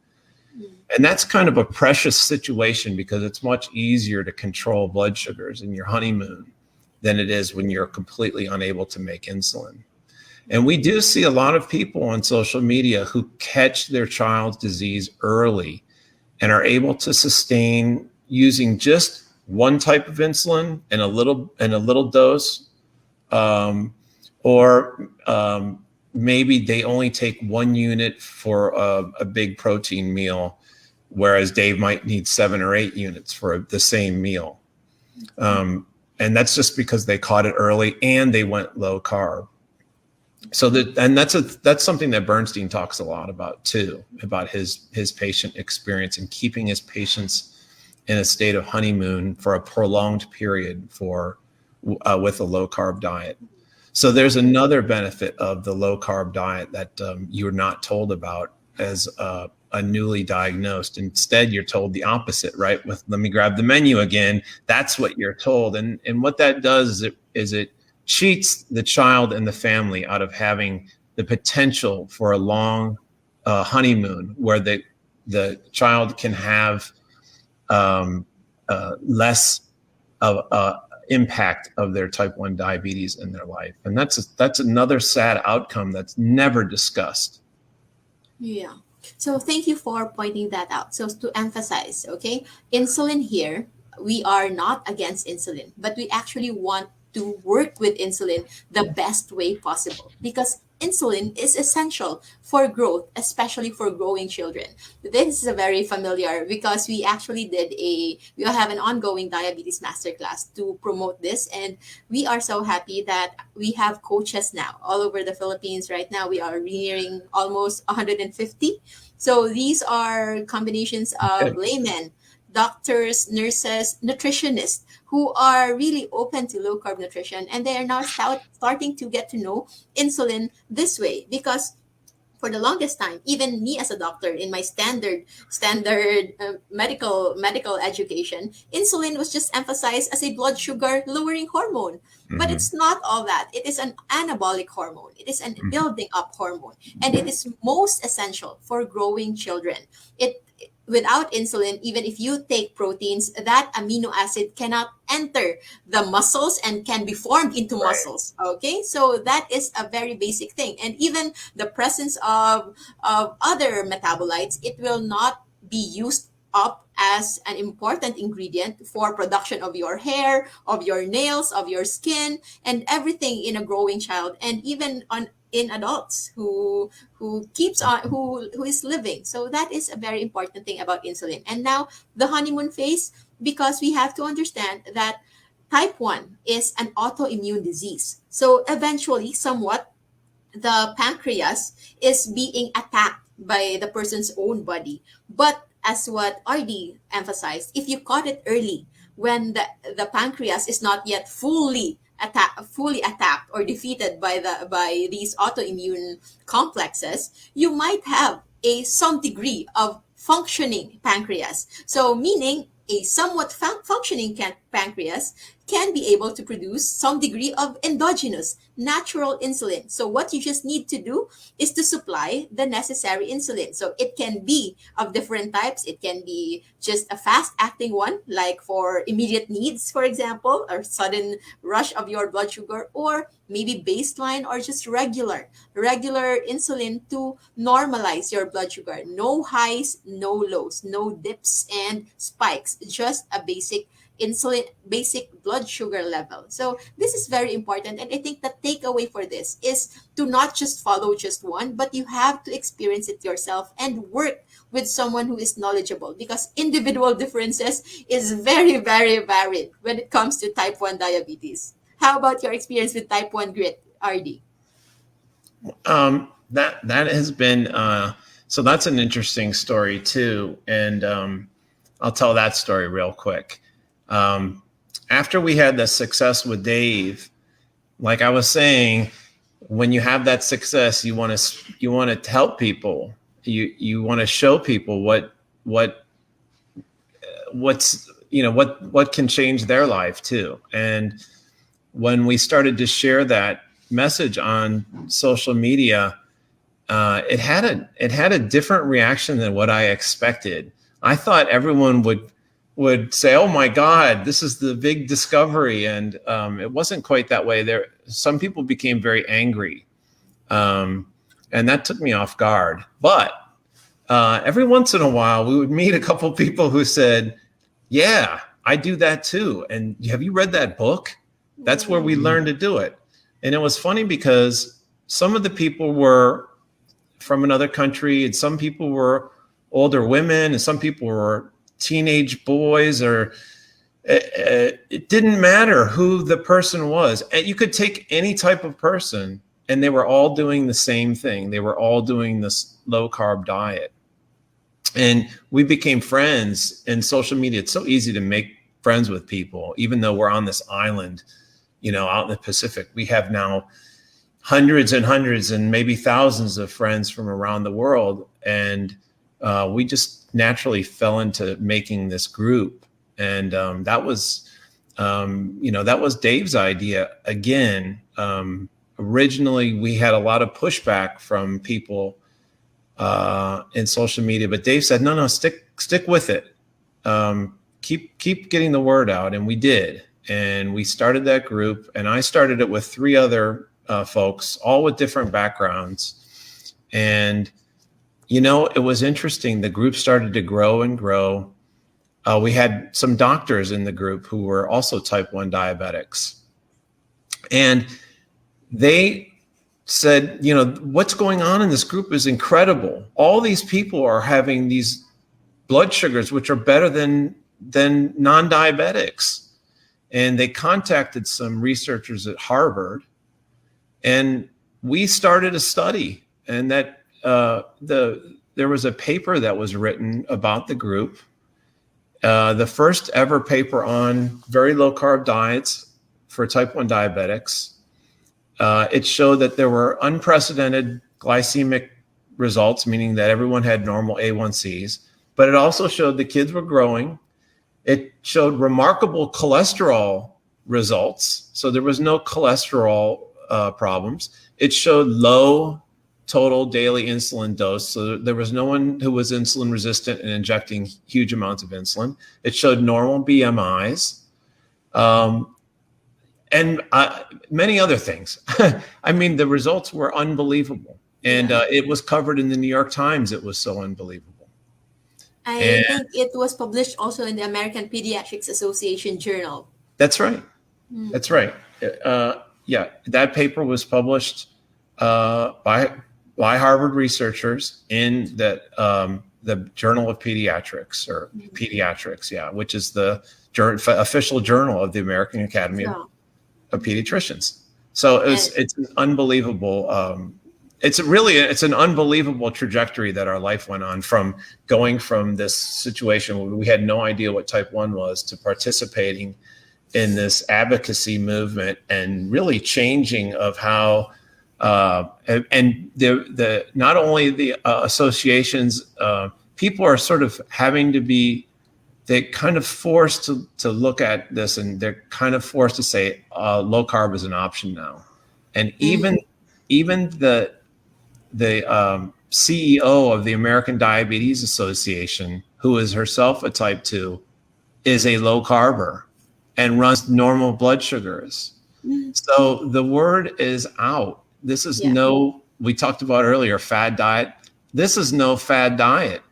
And that's kind of a precious situation because it's much easier to control blood sugars in your honeymoon than it is when you're completely unable to make insulin. And we do see a lot of people on social media who catch their child's disease early and are able to sustain using just one type of insulin and a little dose, or maybe they only take 1 unit for a big protein meal, whereas Dave might need 7 or 8 units for the same meal. And that's just because they caught it early and they went low carb. So that's something that Bernstein talks a lot about too, about his patient experience and keeping his patients in a state of honeymoon for a prolonged period with a low carb diet. So there's another benefit of the low carb diet that you're not told about as a newly diagnosed. Instead, you're told the opposite, right? Let me grab the menu again. That's what you're told. And what that does is it cheats the child and the family out of having the potential for a long honeymoon where the child can have less of impact of their type 1 diabetes in their life. And that's another sad outcome that's never discussed. Yeah. So thank you for pointing that out. So to emphasize, okay, insulin here, we are not against insulin, but we actually want to work with insulin the best way possible because insulin is essential for growth, especially for growing children. This is a very familiar because we actually we have an ongoing diabetes masterclass to promote this. And we are so happy that we have coaches now all over the Philippines. Right now, we are nearing almost 150. So these are combinations of laymen, doctors, nurses, nutritionists who are really open to low carb nutrition, and they are now starting to get to know insulin this way because for the longest time, even me as a doctor in my standard medical education, insulin was just emphasized as a blood sugar lowering hormone. But it's not all that. It is an anabolic hormone. It is a building up hormone, and it is most essential for growing children. Without insulin, even if you take proteins, that amino acid cannot enter the muscles and can be formed into muscles. Okay, so that is a very basic thing. And even the presence of other metabolites, it will not be used up as an important ingredient for production of your hair, of your nails, of your skin, and everything in a growing child, and even in adults who is living. So that is a very important thing about insulin. And now the honeymoon phase, because we have to understand that type 1 is an autoimmune disease. So eventually, somewhat, the pancreas is being attacked by the person's own body. But as what RD emphasized, if you caught it early, when the pancreas is not yet fully attacked or defeated by these autoimmune complexes, you might have some degree of functioning pancreas. So meaning a somewhat functioning pancreas can be able to produce some degree of endogenous natural insulin. So what you just need to do is to supply the necessary insulin. So it can be of different types. It can be just a fast acting one, like for immediate needs, for example, or sudden rush of your blood sugar, or maybe baseline or just regular insulin to normalize your blood sugar. No highs, no lows, no dips and spikes, just a basic blood sugar level. So this is very important, and I think the takeaway for this is to not just follow just one, but you have to experience it yourself and work with someone who is knowledgeable, because individual differences is very, very varied when it comes to type 1 diabetes. How about your experience with type 1 grit, RD? That has been so that's an interesting story too, and I'll tell that story real quick. After we had the success with Dave, like I was saying, when you have that success, you want to help people. You want to show people what can change their life too. And when we started to share that message on social media, it had a different reaction than what I expected. I thought everyone would say, "Oh my God, this is the big discovery," and it wasn't quite that way. Some people became very angry, and that took me off guard. But every once in a while, we would meet a couple people who said, "Yeah, I do that too. And have you read that book? That's where we learned to do it." And it was funny because some of the people were from another country, and some people were older women, and some people were teenage boys, or it didn't matter who the person was. And you could take any type of person, and they were all doing the same thing. They were all doing this low carb diet. And we became friends in social media. It's so easy to make friends with people, even though we're on this island, out in the Pacific. We have now hundreds and hundreds and maybe thousands of friends from around the world. And we just naturally fell into making this group. And that was Dave's idea. Again, originally we had a lot of pushback from people in social media, but Dave said, no, stick with it. Keep getting the word out. And we did. And we started that group, and I started it with 3 other folks, all with different backgrounds. And, it was interesting. The group started to grow and grow. We had some doctors in the group who were also type 1 diabetics. And they said, what's going on in this group is incredible. All these people are having these blood sugars, which are better than non-diabetics. And they contacted some researchers at Harvard, and we started a study, and that there was a paper that was written about the group, the first ever paper on very low carb diets for type 1 diabetics. It showed that there were unprecedented glycemic results, meaning that everyone had normal A1Cs, but it also showed the kids were growing. It showed remarkable cholesterol results. So there was no cholesterol problems. It showed low total daily insulin dose. So there was no one who was insulin resistant and injecting huge amounts of insulin. It showed normal BMIs, and many other things. I mean, the results were unbelievable. And it was covered in the New York Times. It was so unbelievable. I think it was published also in the American Pediatrics Association Journal. That's right. That's right. That paper was published by Harvard researchers in the Journal of Pediatrics, or Pediatrics, which is the official journal of the American Academy of Pediatricians. So it's an unbelievable. It's an unbelievable trajectory that our life went on, from going from this situation where we had no idea what type 1 was to participating in this advocacy movement, and really changing of how and the not only the associations, people are sort of having to be they're kind of forced to look at this, and they're kind of forced to say low carb is an option now. And Mm-hmm. even the CEO of the American Diabetes Association, who is herself a type 2, is a low carber and runs normal blood sugars. Mm-hmm. So the word is out. This is Yeah. no, we talked about earlier, fad diet. This is no fad diet.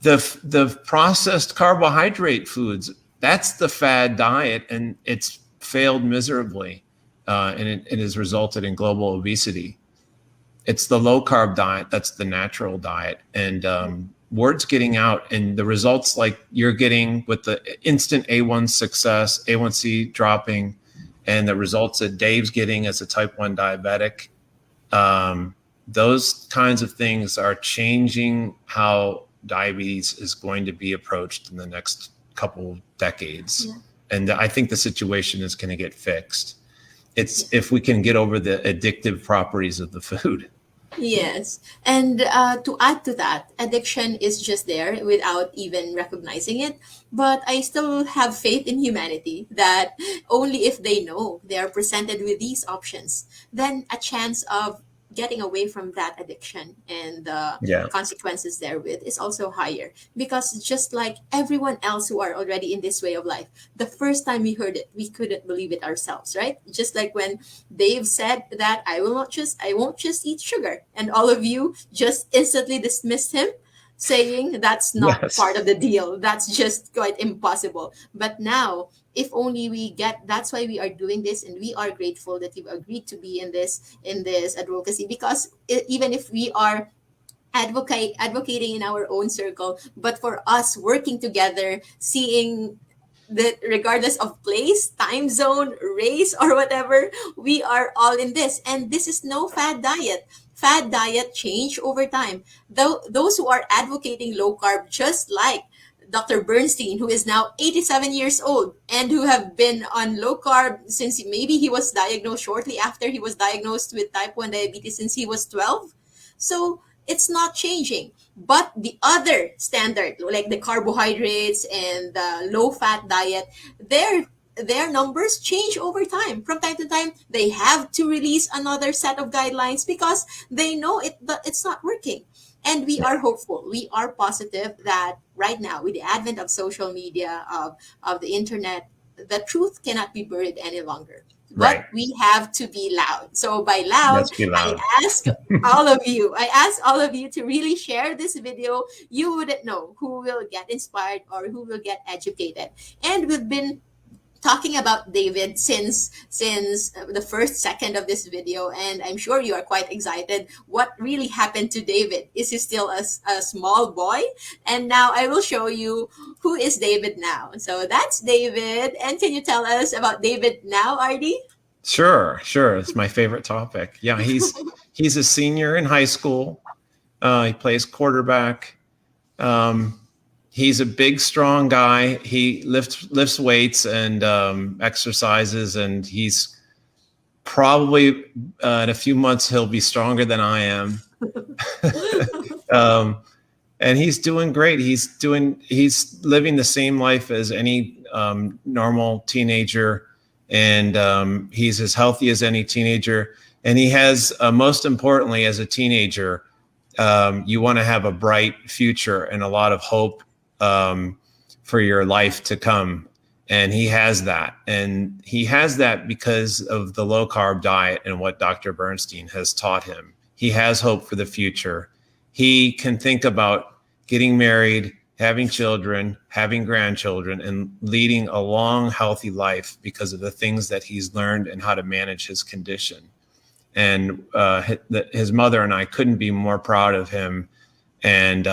The processed carbohydrate foods, that's the fad diet, and it's failed miserably, and it has resulted in global obesity. It's the low carb diet that's the natural diet, and word's getting out, and the results like you're getting with the instant A1 success, A1C dropping, and the results that Dave's getting as a type 1 diabetic, um, those kinds of things are changing how diabetes is going to be approached in the next couple decades. Yeah. And I think the situation is going to get fixed. It's Yeah. if we can get over the addictive properties of the food. Yes. And to add to that, addiction is just there without even recognizing it. But I still have faith in humanity that only if they know they are presented with these options, then a chance of getting away from that addiction and the Yeah. consequences therewith is also higher. Because just like everyone else who are already in this way of life, the first time we heard it, we couldn't believe it ourselves, right? Just like when Dave said that I won't just eat sugar. And all of you just instantly dismissed him, saying that's not part Yes. of the deal. That's just quite impossible. But now, if only we get, that's why we are doing this, and we are grateful that you've agreed to be in this advocacy, because even if we are advocating in our own circle, but for us working together, seeing that regardless of place, time zone, race, or whatever, we are all in this. And this is no fad diet. Fad diet change over time. Though those who are advocating low carb, just like Dr. Bernstein, who is now 87 years old and who have been on low carb since maybe he was diagnosed shortly after he was diagnosed with type 1 diabetes since he was 12. So it's not changing. But the other standard, like the carbohydrates and the low fat diet, their numbers change over time. From time to time, they have to release another set of guidelines because they know it's not working. And we are hopeful. We are positive that right now, with the advent of social media, of the internet, the truth cannot be buried any longer. Right. But we have to be loud. So by loud, Let's be I loud. ask all of you. I ask all of you to really share this video. You wouldn't know who will get inspired or who will get educated. And we've been talking about David since the first second of this video, and I'm sure you are quite excited. What really happened to David? Is he still a small boy? And now I will show you who is David now. So that's David. And can you tell us about David now, Artie? Sure, sure. It's my favorite topic. Yeah, he's a senior in high school. He plays quarterback. Um, he's a big, strong guy. He lifts weights and exercises, and he's probably in a few months he'll be stronger than I am. um, and he's doing great. He's living the same life as any normal teenager, and he's as healthy as any teenager. And he has, most importantly, as a teenager, you want to have a bright future and a lot of hope for your life to come. And he has that. And he has that because of the low carb diet and what Dr. Bernstein has taught him. He has hope for the future. He can think about getting married, having children, having grandchildren, and leading a long, healthy life because of the things that he's learned and how to manage his condition. And his mother and I couldn't be more proud of him. And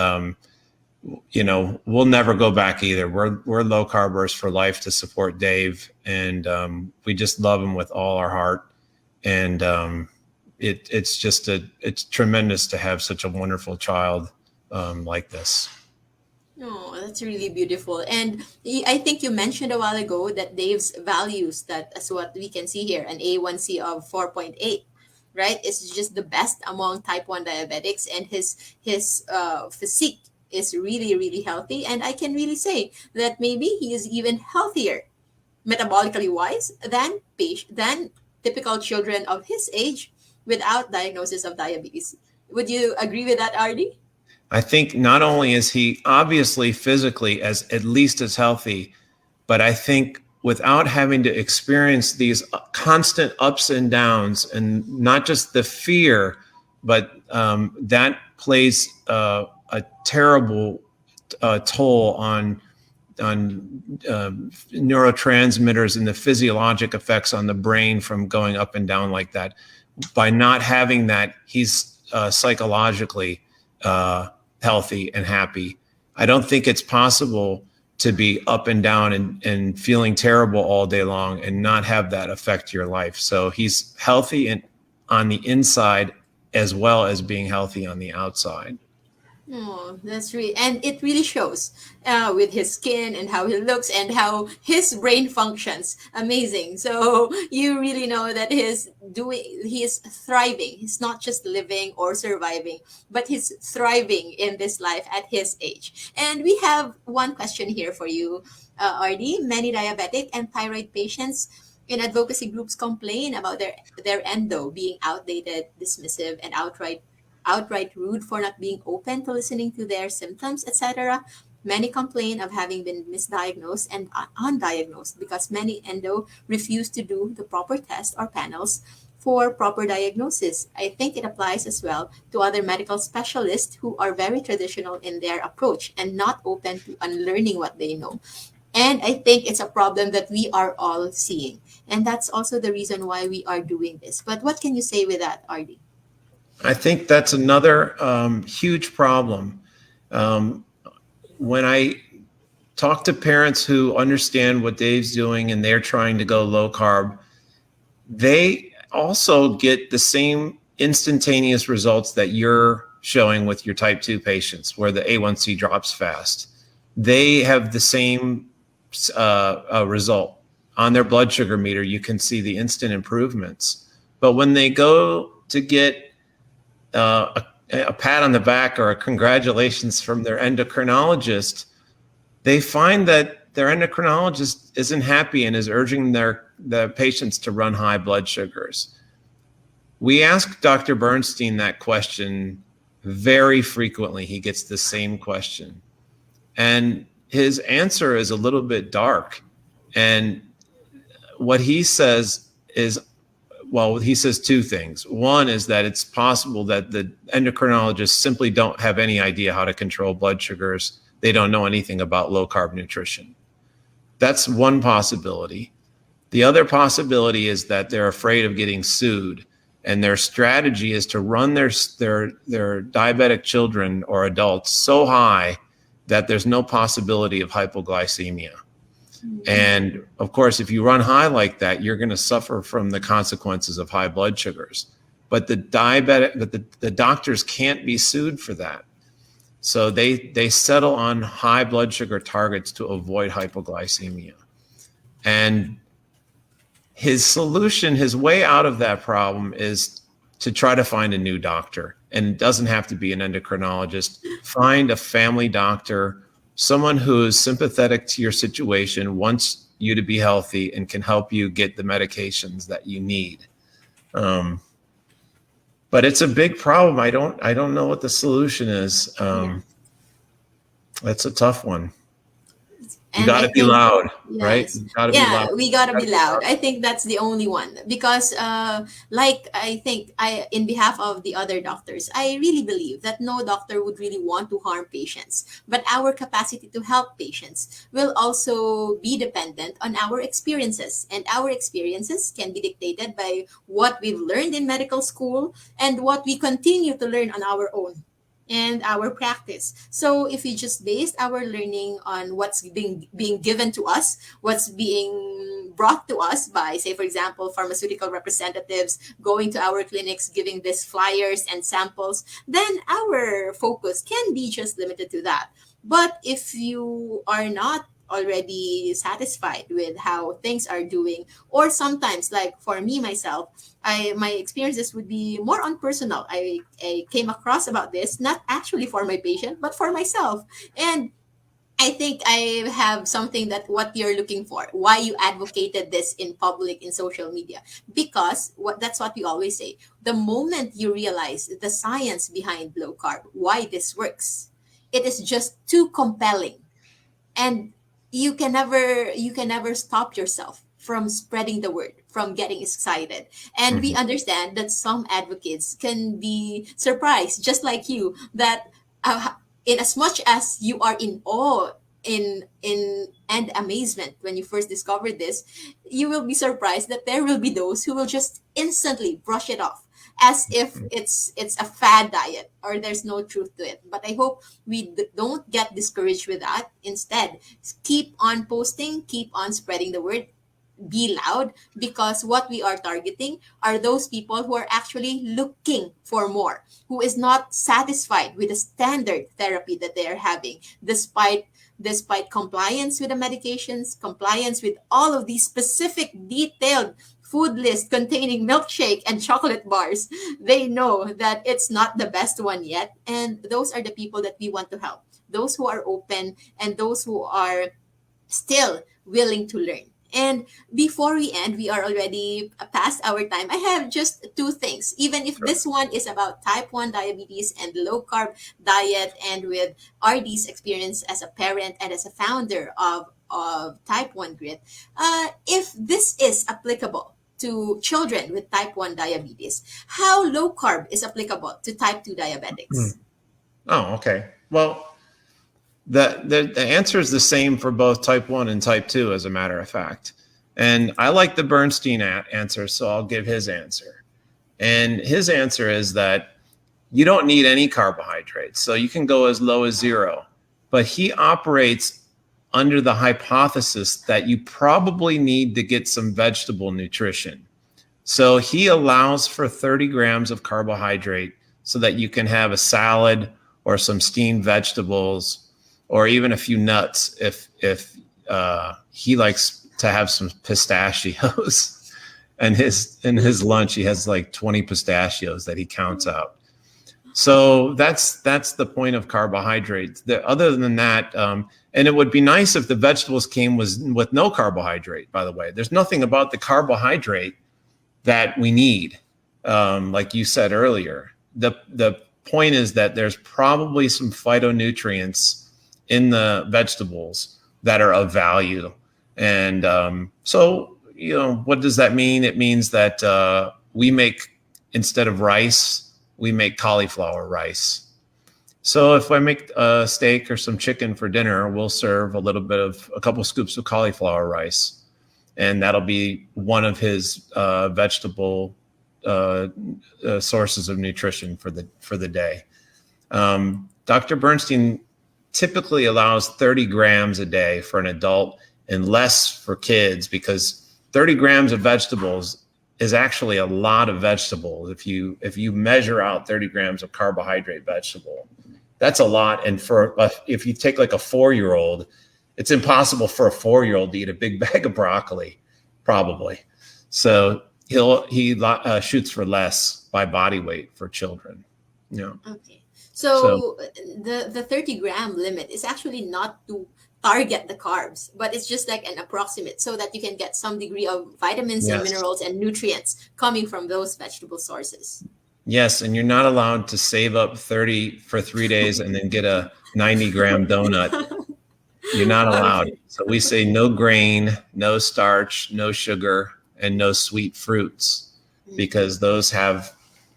we'll never go back either. We're low carbers for life to support Dave, and we just love him with all our heart. And it's tremendous to have such a wonderful child like this. Oh, that's really beautiful. And I think you mentioned a while ago that Dave's values, that as what we can see here, an A1C of 4.8, right? It's just the best among type 1 diabetics, and his physique is really, really healthy. And I can really say that maybe he is even healthier, metabolically wise, than typical children of his age without diagnosis of diabetes. Would you agree with that, RD? I think not only is he obviously physically as at least as healthy, but I think without having to experience these constant ups and downs, and not just the fear, but that plays a terrible toll on neurotransmitters and the physiologic effects on the brain from going up and down like that. By not having that, he's psychologically healthy and happy. I don't think it's possible to be up and down and feeling terrible all day long and not have that affect your life. So he's healthy and on the inside as well as being healthy on the outside. Oh, that's really, and it really shows with his skin and how he looks and how his brain functions. Amazing. So you really know that he is thriving. He's not just living or surviving, but he's thriving in this life at his age. And we have one question here for you, RD. Many diabetic and thyroid patients in advocacy groups complain about their endo being outdated, dismissive, and outright rude for not being open to listening to their symptoms, etc. Many complain of having been misdiagnosed and undiagnosed because many endo refuse to do the proper test or panels for proper diagnosis. I think it applies as well to other medical specialists who are very traditional in their approach and not open to unlearning what they know. And I think it's a problem that we are all seeing. And that's also the reason why we are doing this. But what can you say with that, RD? I think that's another huge problem. Um, when I talk to parents who understand what Dave's doing and they're trying to go low carb, they also get the same instantaneous results that you're showing with your type 2 patients, where the A1C drops fast. They have the same result. On their blood sugar meter, you can see the instant improvements. But when they go to get a pat on the back or a congratulations from their endocrinologist, they find that their endocrinologist isn't happy and is urging the patients to run high blood sugars. We ask Dr. Bernstein that question very frequently. He gets the same question. And his answer is a little bit dark. And what he says is, well, he says two things. One is that it's possible that the endocrinologists simply don't have any idea how to control blood sugars. They don't know anything about low carb nutrition. That's one possibility. The other possibility is that they're afraid of getting sued, and their strategy is to run their diabetic children or adults so high that there's no possibility of hypoglycemia. And of course, if you run high like that, you're going to suffer from the consequences of high blood sugars. But the doctors can't be sued for that. So they settle on high blood sugar targets to avoid hypoglycemia. And his solution, his way out of that problem, is to try to find a new doctor. And it doesn't have to be an endocrinologist. Find a family doctor, someone who is sympathetic to your situation, wants you to be healthy, and can help you get the medications that you need. But it's a big problem. I don't know what the solution is. That's a tough one. You And got I to be think, loud, right? yes, You got to be yeah, loud. we gotta be loud. I think that's the only one because, like, I think in behalf of the other doctors, I really believe that no doctor would really want to harm patients, but our capacity to help patients will also be dependent on our experiences, and our experiences can be dictated by what we've learned in medical school and what we continue to learn on our own and our practice. So if we just based our learning on what's being given to us, what's being brought to us by, say, for example, pharmaceutical representatives going to our clinics, giving these flyers and samples, then our focus can be just limited to that. But if you are not already satisfied with how things are doing. Or sometimes, like for me myself, my experiences would be more on personal. I came across about this not actually for my patient but for myself. And I think I have something that what you're looking for. Why you advocated this in public in social media? Because that's what we always say. The moment you realize the science behind low carb, why this works, it is just too compelling, and you can never stop yourself from spreading the word, from getting excited. And we Mhm. understand that some advocates can be surprised just like you, that in as much as you are in awe, in and amazement when you first discovered this, you will be surprised that there will be those who will just instantly brush it off as if it's a fad diet or there's no truth to it. But I hope we don't get discouraged with that. Instead, keep on posting, keep on spreading the word, be loud, because what we are targeting are those people who are actually looking for more, who is not satisfied with the standard therapy that they are having, despite compliance with the medications, compliance with all of these specific detailed food list containing milkshake and chocolate bars. They know that it's not the best one yet, and those are the people that we want to help, those who are open and those who are still willing to learn. And before we end, we are already past our time. I have just two things. Even if Sure. this one is about type 1 diabetes and low carb diet, and with RD's experience as a parent and as a founder of Type 1 Grit, if this is applicable to children with type 1 diabetes, how low carb is applicable to type 2 Hmm. diabetics? Oh, okay. Well, the answer is the same for both type 1 and type 2, as a matter of fact. And I like the Bernstein answer, so I'll give his answer. And his answer is that you don't need any carbohydrates, so you can go as low as 0. But he operates under the hypothesis that you probably need to get some vegetable nutrition. So he allows for 30 grams of carbohydrate so that you can have a salad or some steamed vegetables or even a few nuts if he likes to have some pistachios. And his lunch he has like 20 pistachios that he counts out. So that's the point of carbohydrates. Other than that, and it would be nice if the vegetables came with no carbohydrate. By the way, there's nothing about the carbohydrate that we need. Like you said earlier, the point is that there's probably some phytonutrients in the vegetables that are of value. And so, what does that mean? It means that we make, instead of rice, we make cauliflower rice. So if I make a steak or some chicken for dinner, we'll serve a couple scoops of cauliflower rice, and that'll be one of his vegetable sources of nutrition for the day. Dr. Bernstein typically allows 30 grams a day for an adult and less for kids, because 30 grams of vegetables is actually a lot of vegetables. If you measure out 30 grams of carbohydrate vegetable, that's a lot. And if you take like a 4-year-old, it's impossible for a 4-year-old to eat a big bag of broccoli, probably. So he shoots for less by body weight for children. Okay. So So the 30-gram limit is actually not to target the carbs, but it's just like an approximate so that you can get some degree of vitamins and yes, minerals and nutrients coming from those vegetable sources. yes, and you're not allowed to save up 30 for 3 days and then get a 90-gram donut. You're not allowed. Okay. So we say no grain, no starch, no sugar, and no sweet fruits, Mhm. because those have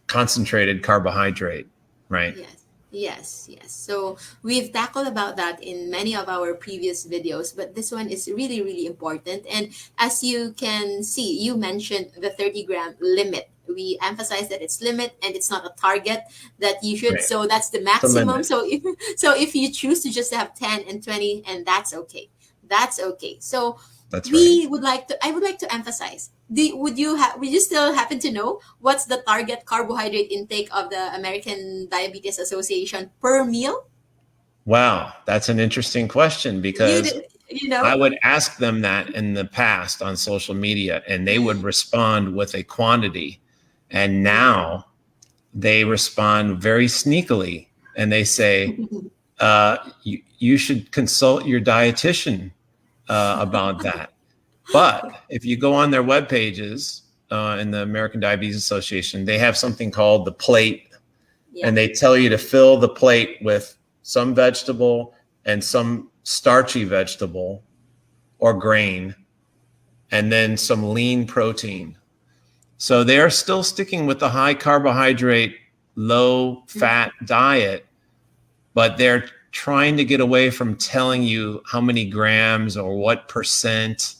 concentrated carbohydrate, right? Yes, yes, yes. So we've tackled about that in many of our previous videos, but this one is really, really important. And as you can see, you mentioned the 30-gram limit. We emphasize that it's limit and it's not a target that you should. Right. So that's the It's a maximum. limit. So if you choose to just have 10 and 20, and that's okay. That's okay. So That's right. I would like to emphasize. Would you still happen to know what's the target carbohydrate intake of the American Diabetes Association per meal? Wow, that's an interesting question You because do, you I know? would ask them that in the past on social media, and they would respond with a quantity. And Yeah. now they respond very sneakily, and they say, you should consult your dietitian about that. But if you go on their web pages in the American Diabetes Association, they have something called the plate, Yeah. and they tell you to fill the plate with some vegetable and some starchy vegetable or grain, and then some lean protein. So they're still sticking with the high carbohydrate, low fat diet, but they're trying to get away from telling you how many grams or what percent,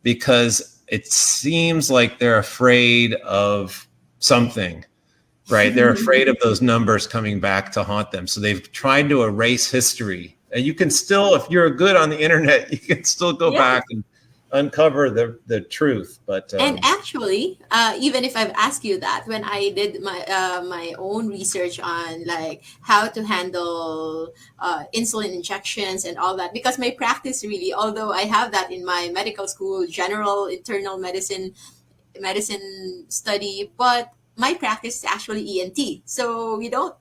because it seems like they're afraid of something, right? They're afraid of those numbers coming back to haunt them. So they've tried to erase history. And you can still, if you're good on the internet, you can still go Yeah. back and uncover the truth. But And actually, even if I've asked you that, when I did my own research on like how to handle insulin injections and all that, because my practice really, although I have that in my medical school, general internal medicine study, but my practice is actually ENT. So we don't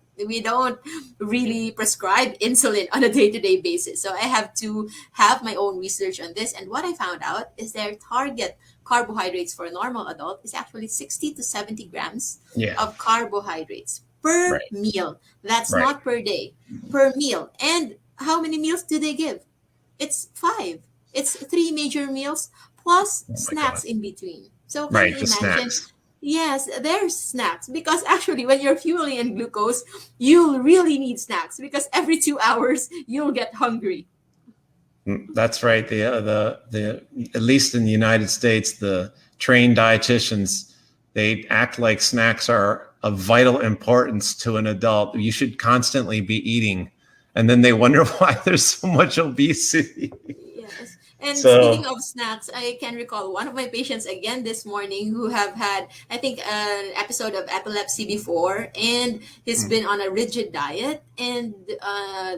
really prescribe insulin on a day-to-day basis. So I have to have my own research on this. And what I found out is their target carbohydrates for a normal adult is actually 60 to 70 grams yeah, of carbohydrates per right, meal. That's right. not per day, per meal. And how many meals do they give? It's five. It's three major meals plus Oh my God. snacks in between. So can Right, you the imagine? snacks. Yes, there's snacks because actually, when you're fueling in glucose, you'll really need snacks because every 2 hours you'll get hungry. That's right. The at least in the United States, the trained dietitians, they act like snacks are of vital importance to an adult. You should constantly be eating, and then they wonder why there's so much obesity. Yes. And speaking So, of snacks, I can recall one of my patients again this morning who have had, I think, an episode of epilepsy before, and he's been on a rigid diet, and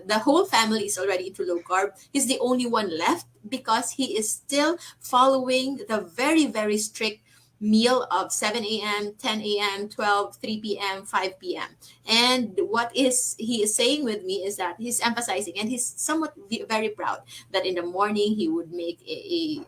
the whole family is already into low carb. He's the only one left because he is still following the very, very strict meal of 7 a.m., 10 a.m., 12, 3 p.m., 5 p.m. And what is he is saying with me is that he's emphasizing, and he's somewhat very proud that in the morning he would make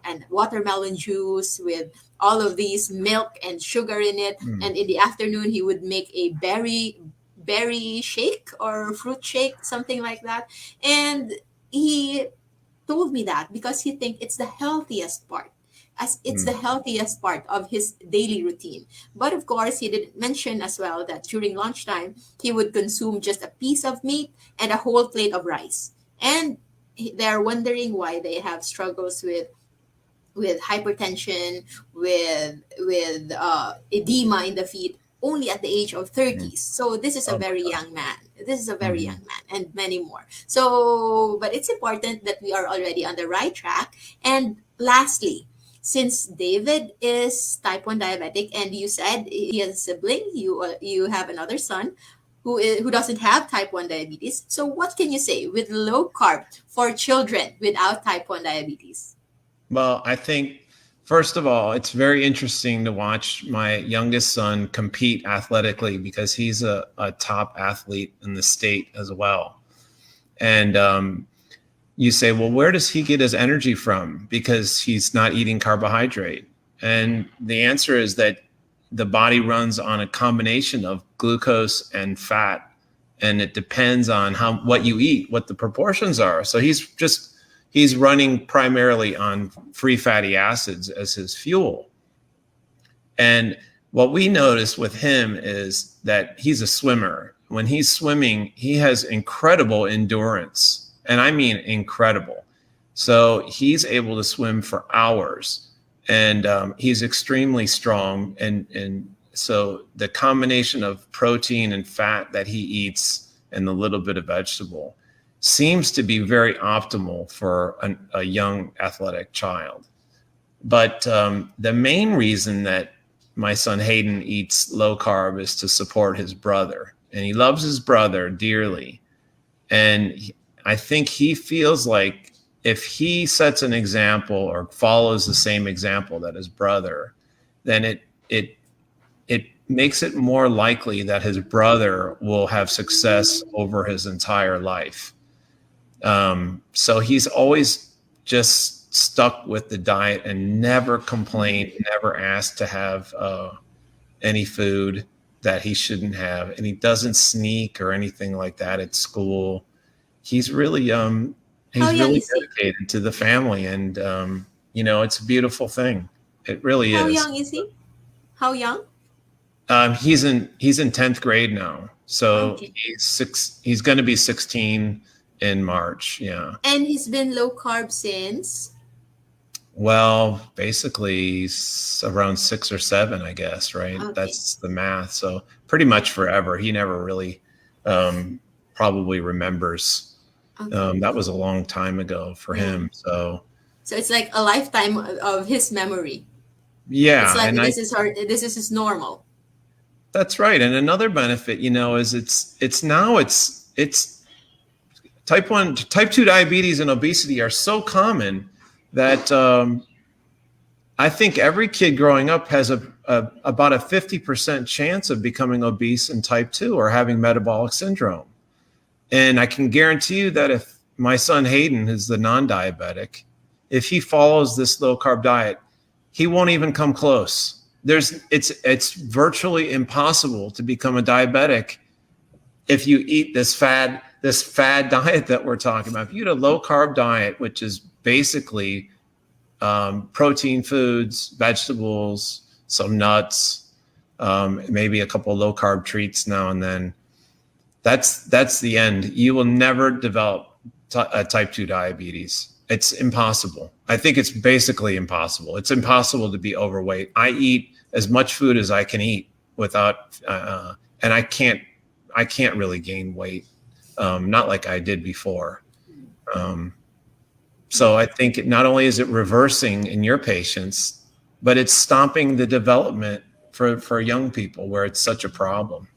an watermelon juice with all of these milk and sugar in it, mm, and in the afternoon he would make a berry shake or fruit shake, something like that. And he told me that because he think it's the healthiest part, as it's the mm, healthiest part of his daily routine. But of course, he didn't mention as well that during lunchtime he would consume just a piece of meat and a whole plate of rice. And they're wondering why they have struggles with hypertension, with edema in the feet, only at the age of mm. 30s. So this is a Oh my very God. young man. This is a very Mhm. young man, and many more. So, but it's important that we are already on the right track. And lastly, since David is type 1 diabetic, and you said he has a sibling, you have another son who doesn't have type 1 diabetes. So what can you say with low carb for children without type 1 diabetes? Well, I think, first of all, it's very interesting to watch my youngest son compete athletically because he's a top athlete in the state as well. And you say, well, where does he get his energy from? Because he's not eating carbohydrate. And the answer is that the body runs on a combination of glucose and fat. And it depends on what you eat, what the proportions are. So he's running primarily on free fatty acids as his fuel. And what we notice with him is that he's a swimmer. When he's swimming, he has incredible endurance. And I mean incredible. So he's able to swim for hours, and he's extremely strong. And so the combination of protein and fat that he eats and the little bit of vegetable seems to be very optimal for a young athletic child. But the main reason that my son Hayden eats low carb is to support his brother. And he loves his brother dearly. And I think he feels like if he sets an example or follows the same example that his brother, then it makes it more likely that his brother will have success over his entire life. So he's always just stuck with the diet and never complained, never asked to have any food that he shouldn't have, and he doesn't sneak or anything like that at school. He's really How he's young really is he? dedicated to the family, and it's a beautiful thing. It really How is. young is he? How young? He's in 10th grade now, so Okay. he's going to be 16 in March. Yeah. And he's been low carb since. Well, basically around 6 or 7, I guess, right? Okay. That's the math. So pretty much forever. He never really probably remembers. Okay. That was a long time ago for Yeah. him. So So it's like a lifetime of his memory. It's yeah, like and this is his normal. that's right. And another benefit, is it's type 1, type 2 diabetes and obesity are so common that I think every kid growing up has about a 50% chance of becoming obese in type 2 or having metabolic syndrome. And I can guarantee you that if my son Hayden is the non-diabetic, if he follows this low carb diet, he won't even come close. It's virtually impossible to become a diabetic if you eat this fad diet that we're talking about. If you eat a low carb diet, which is basically protein foods, vegetables, some nuts, maybe a couple of low carb treats now and then, that's the end. You will never develop type 2 diabetes. It's impossible. I think it's basically impossible. It's impossible to be overweight. I eat as much food as I can eat without, and I can't really gain weight, not like I did before. So I think not only is it reversing in your patients, but it's stopping the development for young people where it's such a problem.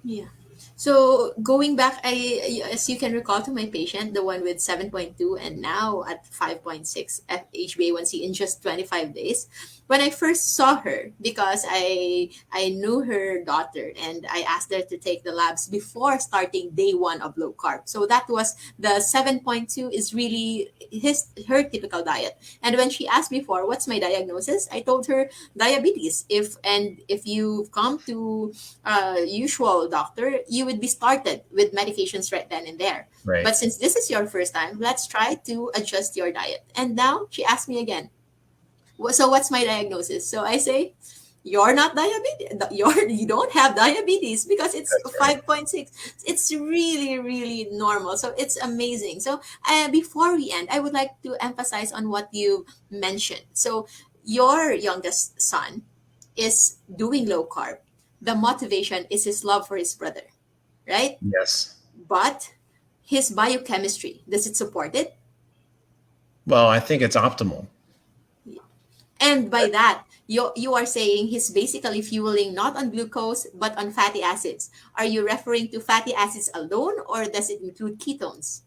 Yeah. So going back, as you can recall, to my patient, the one with 7.2 and now at 5.6 HbA1c in just 25 days. When I first saw her, because I knew her daughter and I asked her to take the labs before starting day one of low carb. So that was the 7.2 is really her typical diet. And when she asked before, what's my diagnosis? I told her diabetes. If you've come to usual doctor, you would be started with medications right then and there. Right. But since this is your first time, let's try to adjust your diet. And now she asked me again, so what's my diagnosis? So I say, you're not diabetes. You don't have diabetes because it's That's right. 5.6. It's really, really normal. So it's amazing. So before we end, I would like to emphasize on what you mentioned. So your youngest son is doing low carb. The motivation is his love for his brother, right? Yes. But his biochemistry, does it support it? Well, I think it's optimal. And by that, you are saying he's basically fueling not on glucose but on fatty acids. Are you referring to fatty acids alone or does it include ketones?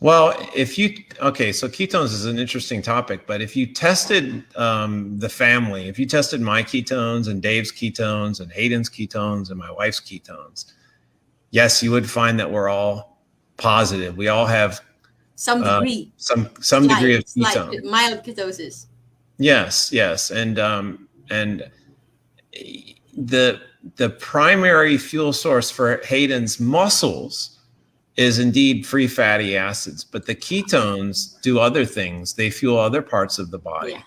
Well, so ketones is an interesting topic, but if you tested the family, if you tested my ketones and Dave's ketones and Hayden's ketones and my wife's ketones, yes, you would find that we're all positive. We all have Some degree, some degree of slight, ketone. mild ketosis. Yes, and the primary fuel source for Hayden's muscles is indeed free fatty acids, but the ketones do other things. They fuel other parts of the body. Yeah.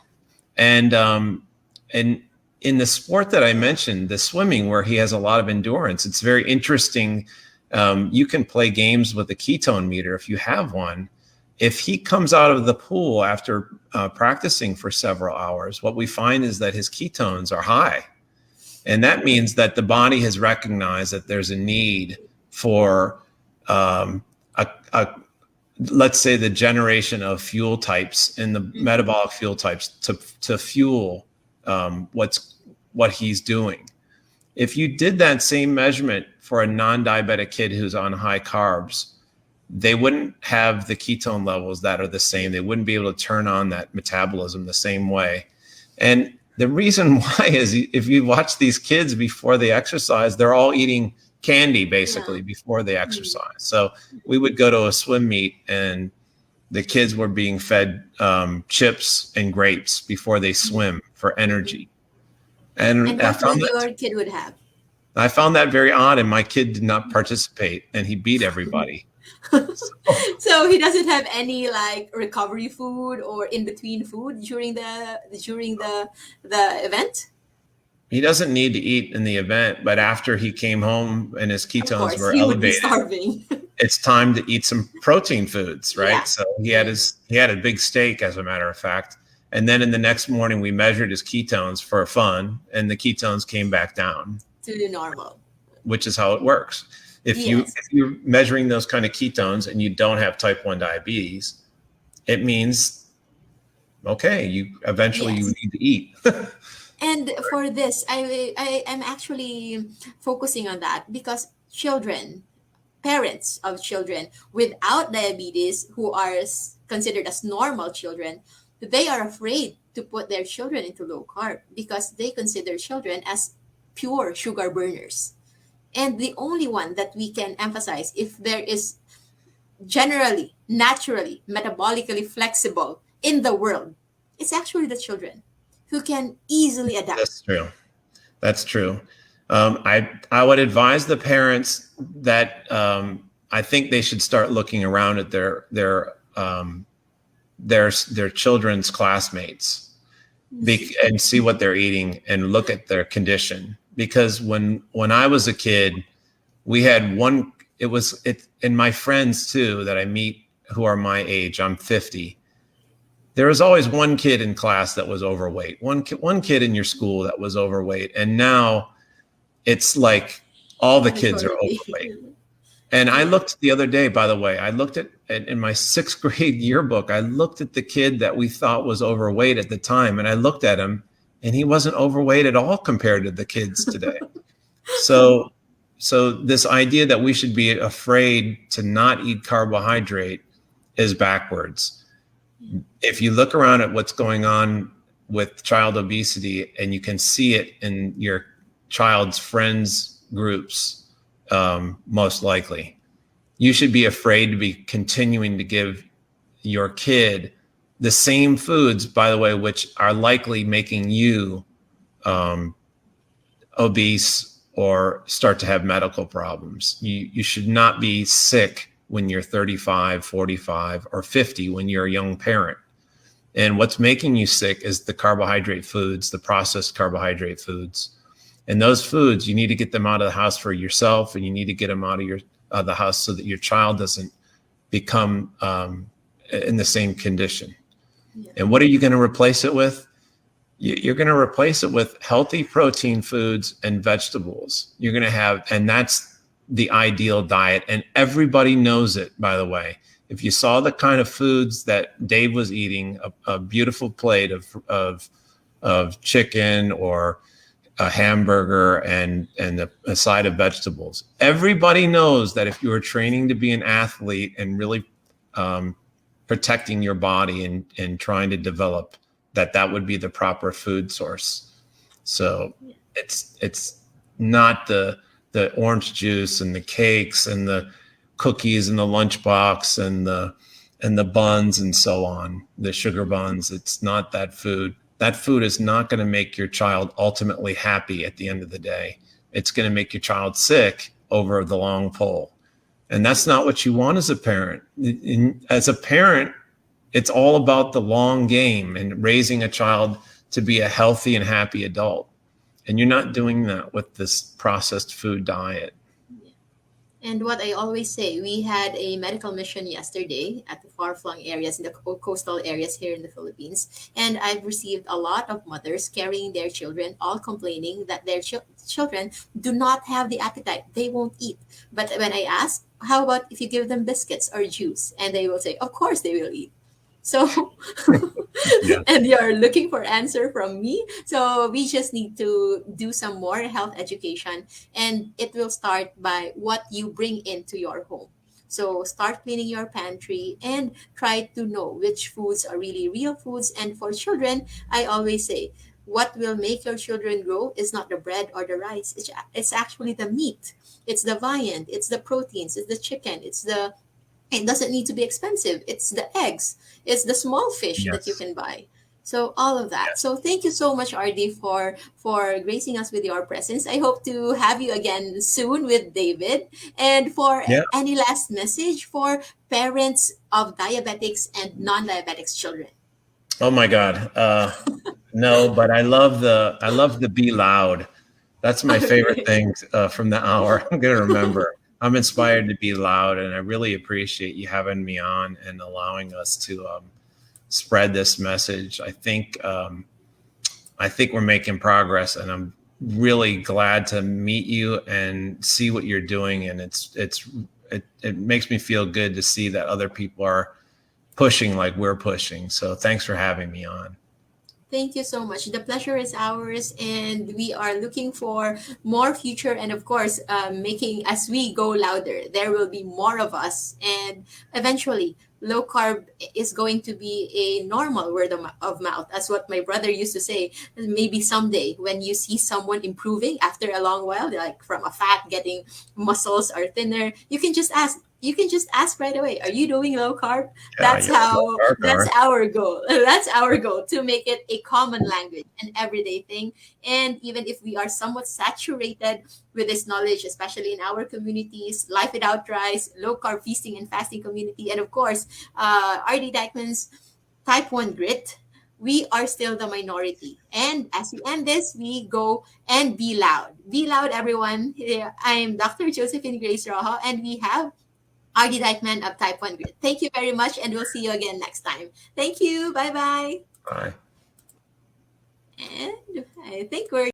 And in the sport that I mentioned, the swimming, where he has a lot of endurance, it's very interesting. You can play games with a ketone meter if you have one. If he comes out of the pool after practicing for several hours, what we find is that his ketones are high. And that means that the body has recognized that there's a need for let's say the generation of fuel types in the metabolic fuel types to fuel what he's doing. If you did that same measurement for a non-diabetic kid who's on high carbs, they wouldn't have the ketone levels that are the same. They wouldn't be able to turn on that metabolism the same way. And the reason why is, if you watch these kids before they exercise, they're all eating candy Yeah. basically before they Mm. exercise. So we would go to a swim meet and the kids were being fed chips and grapes before they swim for Mm-mm. energy. And And what will your kid would have? I found that very odd. And my kid did not participate and he beat everybody. So So he doesn't have any like recovery food or in between food during the event. he doesn't need to eat in the event, but after he came home and his Of ketones course, were he would be elevated, starving. it's time to eat some protein foods, right? Yeah. So Yeah. he had a big steak, as a matter of fact. And then in the next morning, we measured his ketones for fun, and the ketones came back down, To the normal. which is how it works. Yes. If you're measuring those kind of ketones and you don't have type 1 diabetes, it means okay, you Yes. need to eat. And for this, I am actually focusing on that because children, parents of children without diabetes who are considered as normal children, they are afraid to put their children into low carb because they consider children as pure sugar burners. And the only one that we can emphasize, if there is generally, naturally, metabolically flexible in the world, it's actually the children who can easily adapt. That's true. That's true. I would advise the parents that I think they should start looking around at their children's classmates and see what they're eating and look at their condition. Because when I was a kid, we had one. And my friends too that I meet who are my age. I'm 50. There was always one kid in class that was overweight. One kid in your school that was overweight, and now it's like all the kids are Majority. overweight. And I Yeah. looked the other day, by the way, I looked at in my sixth grade yearbook, I looked at the kid that we thought was overweight at the time, and I looked at him, and he wasn't overweight at all compared to the kids today. So, so this idea that we should be afraid to not eat carbohydrate is backwards. If you look around at what's going on with child obesity, and you can see it in your child's friends groups, most likely, you should be afraid to be continuing to give your kid the same foods, by the way, which are likely making you um, obese or start to have medical problems. You should not be sick when you're 35, 45, or 50 when you're a young parent. And what's making you sick is the carbohydrate foods, the processed carbohydrate foods. And those foods, you need to get them out of the house for yourself, and you need to get them out of the house so that your child doesn't become in the same condition. Yeah. And what are you going to replace it with? You're going to replace it with healthy protein foods and vegetables. You're going to have, and that's the ideal diet. And everybody knows it, by the way. If you saw the kind of foods that Dave was eating, a beautiful plate of chicken or a hamburger and a side of vegetables. Everybody knows that if you are training to be an athlete and really protecting your body and trying to develop, that would be the proper food source. So it's not the orange juice and the cakes and the cookies and the lunchbox and the buns and so on, the sugar buns. It's not that food. That food is not going to make your child ultimately happy at the end of the day. It's going to make your child sick over the long pull. And that's not what you want as a parent. As a parent, it's all about the long game and raising a child to be a healthy and happy adult. And you're not doing that with this processed food diet. And what I always say, we had a medical mission yesterday at the far-flung areas in the coastal areas here in the Philippines, and I've received a lot of mothers carrying their children, all complaining that their children do not have the appetite; they won't eat. But when I ask, how about if you give them biscuits or juice, and they will say, of course they will eat. So, Yeah. and you're looking for answer from me. So we just need to do some more health education, and it will start by what you bring into your home. So start cleaning your pantry and try to know which foods are really real foods. And for children, I always say, what will make your children grow is not the bread or the rice. It's actually the meat. It's the viand. It's the proteins. It's the chicken. It doesn't need to be expensive. It's the eggs. It's the small fish that you Yes. can buy. So all of that. Yes. So thank you so much, RD, for gracing us with your presence. I hope to have you again soon with David. And for Yeah. any last message for parents of diabetics and non-diabetics children. Oh my God. No, but I love the be loud. That's my favorite Okay. thing from the hour. I'm gonna remember. I'm inspired to be loud, and I really appreciate you having me on and allowing us to spread this message. I think we're making progress, and I'm really glad to meet you and see what you're doing. And it makes me feel good to see that other people are pushing like we're pushing. So thanks for having me on. Thank you so much. The pleasure is ours, and we are looking for more future. And of course, making as we go louder, there will be more of us, and eventually, low carb is going to be a normal word of mouth. That's what my brother used to say. Maybe someday, when you see someone improving after a long while, like from a fat getting muscles or thinner, you can just ask. You can just ask right away, are you doing low carb? Yeah, That's yeah, love how our that's car. our goal. That's our goal, to make it a common language, an everyday thing. And even if we are somewhat saturated with this knowledge, especially in our communities, life without rice, low carb feasting and fasting community, and of course, RD Dykeman's type 1 grit, we are still the minority. And as we end this, we go and be loud. Be loud, everyone. I'm Dr. Josephine Grace Rojo, and we have RD Dykeman of Type 1 Grid. Thank you very much, and we'll see you again next time. Thank you. Bye bye. Bye. And I think we're